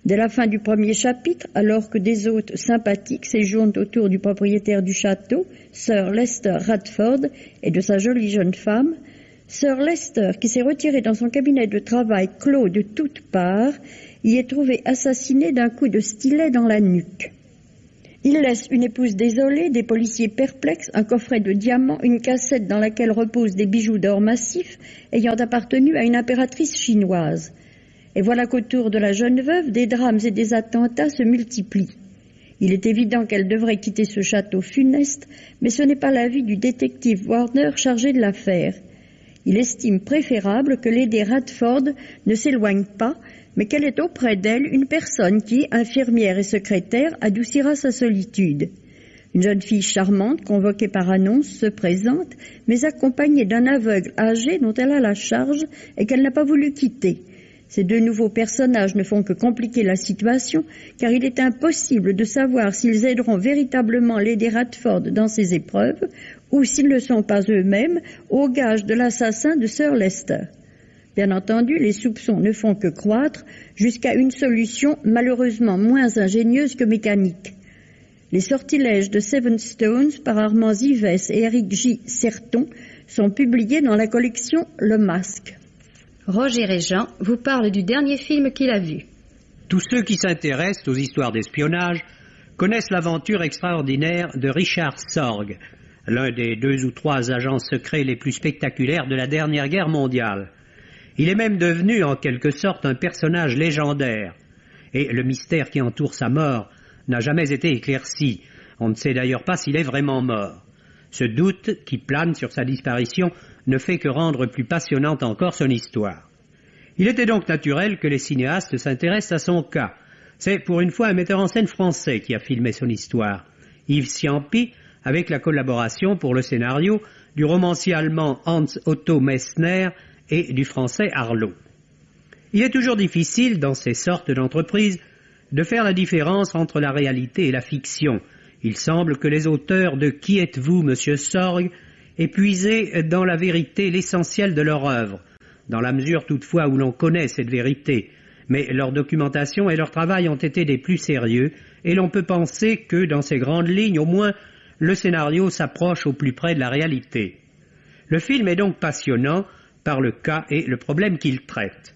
Dès la fin du premier chapitre, alors que des hôtes sympathiques séjournent autour du propriétaire du château, Sir Lester Radford, et de sa jolie jeune femme, Sir Lester, qui s'est retiré dans son cabinet de travail clos de toutes parts, y est trouvé assassiné d'un coup de stylet dans la nuque. Il laisse une épouse désolée, des policiers perplexes, un coffret de diamants, une cassette dans laquelle reposent des bijoux d'or massif ayant appartenu à une impératrice chinoise. Et voilà qu'autour de la jeune veuve, des drames et des attentats se multiplient. Il est évident qu'elle devrait quitter ce château funeste, mais ce n'est pas l'avis du détective Warner chargé de l'affaire. Il estime préférable que Lady Radford ne s'éloigne pas, mais qu'elle ait auprès d'elle une personne qui, infirmière et secrétaire, adoucira sa solitude. Une jeune fille charmante, convoquée par annonce, se présente, mais accompagnée d'un aveugle âgé dont elle a la charge et qu'elle n'a pas voulu quitter. Ces deux nouveaux personnages ne font que compliquer la situation, car il est impossible de savoir s'ils aideront véritablement Lady Radford dans ses épreuves, ou s'ils ne sont pas eux-mêmes au gage de l'assassin de Sir Lester. Bien entendu, les soupçons ne font que croître, jusqu'à une solution malheureusement moins ingénieuse que mécanique. Les sortilèges de Seven Stones par Armand Zivès et Éric J. Certon sont publiés dans la collection Le Masque. Roger Régent vous parle du dernier film qu'il a vu. Tous ceux qui s'intéressent aux histoires d'espionnage connaissent l'aventure extraordinaire de Richard Sorge, l'un des 2 ou 3 agents secrets les plus spectaculaires de la dernière guerre mondiale. Il est même devenu en quelque sorte un personnage légendaire. Et le mystère qui entoure sa mort n'a jamais été éclairci. On ne sait d'ailleurs pas s'il est vraiment mort. Ce doute qui plane sur sa disparition ne fait que rendre plus passionnante encore son histoire. Il était donc naturel que les cinéastes s'intéressent à son cas. C'est pour une fois un metteur en scène français qui a filmé son histoire, Yves Ciampi, avec la collaboration pour le scénario du romancier allemand Hans Otto Messner et du français Arlot. Il est toujours difficile, dans ces sortes d'entreprises, de faire la différence entre la réalité et la fiction. Il semble que les auteurs de « Qui êtes-vous, monsieur Sorge ?» aient puisé dans la vérité l'essentiel de leur œuvre, dans la mesure toutefois où l'on connaît cette vérité. Mais leur documentation et leur travail ont été des plus sérieux, et l'on peut penser que, dans ces grandes lignes, au moins, le scénario s'approche au plus près de la réalité. Le film est donc passionnant par le cas et le problème qu'il traite.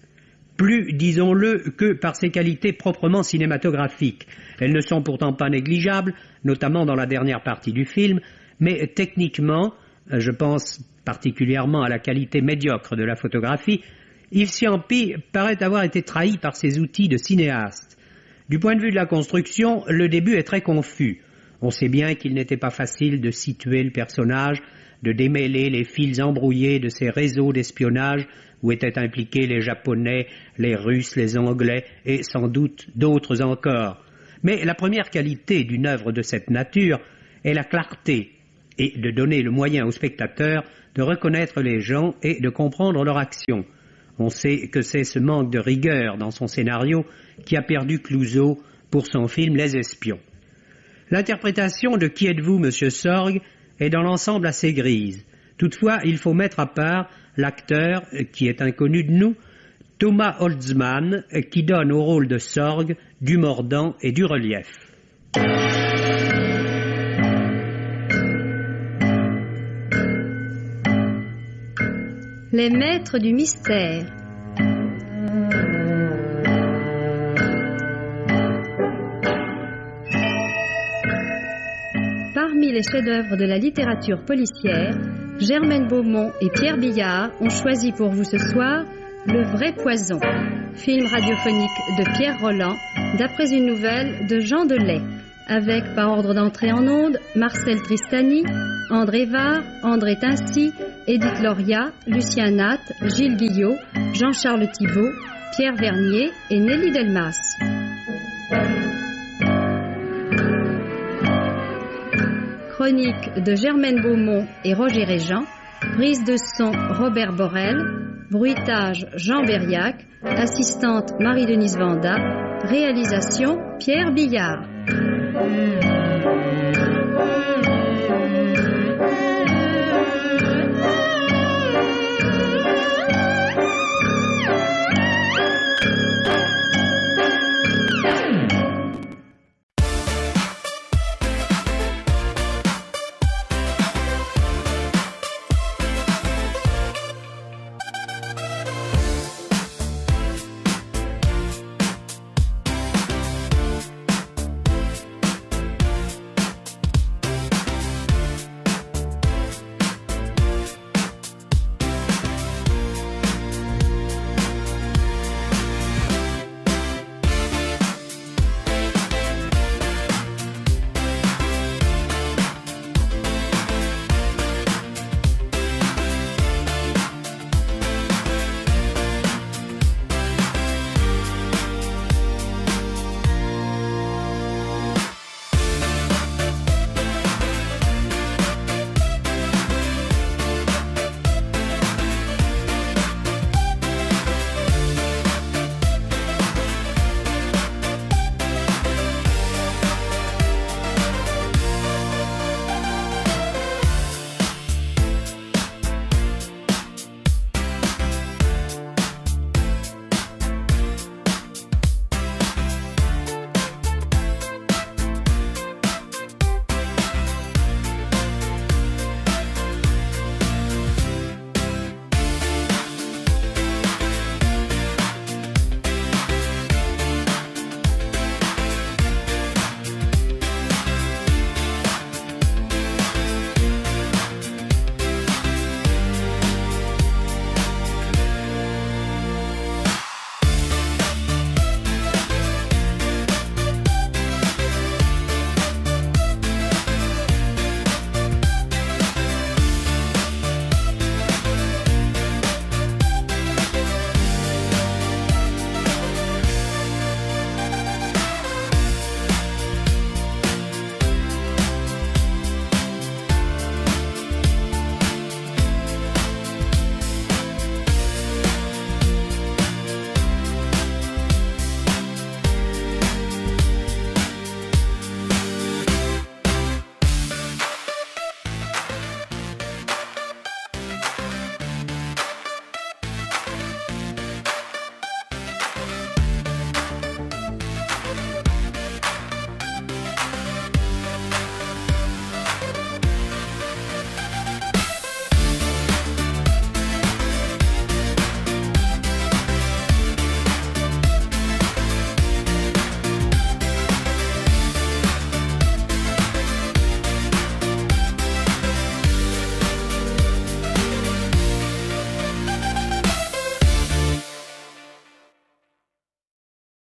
Plus, disons-le, que par ses qualités proprement cinématographiques. Elles ne sont pourtant pas négligeables, notamment dans la dernière partie du film, mais techniquement, je pense particulièrement à la qualité médiocre de la photographie, Yves Ciampi paraît avoir été trahi par ses outils de cinéaste. Du point de vue de la construction, le début est très confus. On sait bien qu'il n'était pas facile de situer le personnage, de démêler les fils embrouillés de ces réseaux d'espionnage où étaient impliqués les Japonais, les Russes, les Anglais et sans doute d'autres encore. Mais la première qualité d'une œuvre de cette nature est la clarté et de donner le moyen au spectateur de reconnaître les gens et de comprendre leur action. On sait que c'est ce manque de rigueur dans son scénario qui a perdu Clouzot pour son film Les Espions. L'interprétation de « Qui êtes-vous, monsieur Sorge ?» est dans l'ensemble assez grise. Toutefois, il faut mettre à part l'acteur, qui est inconnu de nous, Thomas Holtzmann, qui donne au rôle de Sorge du mordant et du relief. Les maîtres du mystère. Parmi les chefs-d'œuvre de la littérature policière, Germaine Beaumont et Pierre Billard ont choisi pour vous ce soir Le Vrai Poison, film radiophonique de Pierre Roland, d'après une nouvelle de Jean Delay, avec par ordre d'entrée en ondes Marcel Tristany, André Var, André Tincy, Édith Loria, Lucien Nat, Gilles Guillot, Jean-Charles Thibault, Pierre Vernier et Nelly Delmas. Chronique de Germaine Beaumont et Roger Régent, prise de son Robert Borel, bruitage Jean Berriac, assistante Marie-Denise Vanda, réalisation Pierre Billard.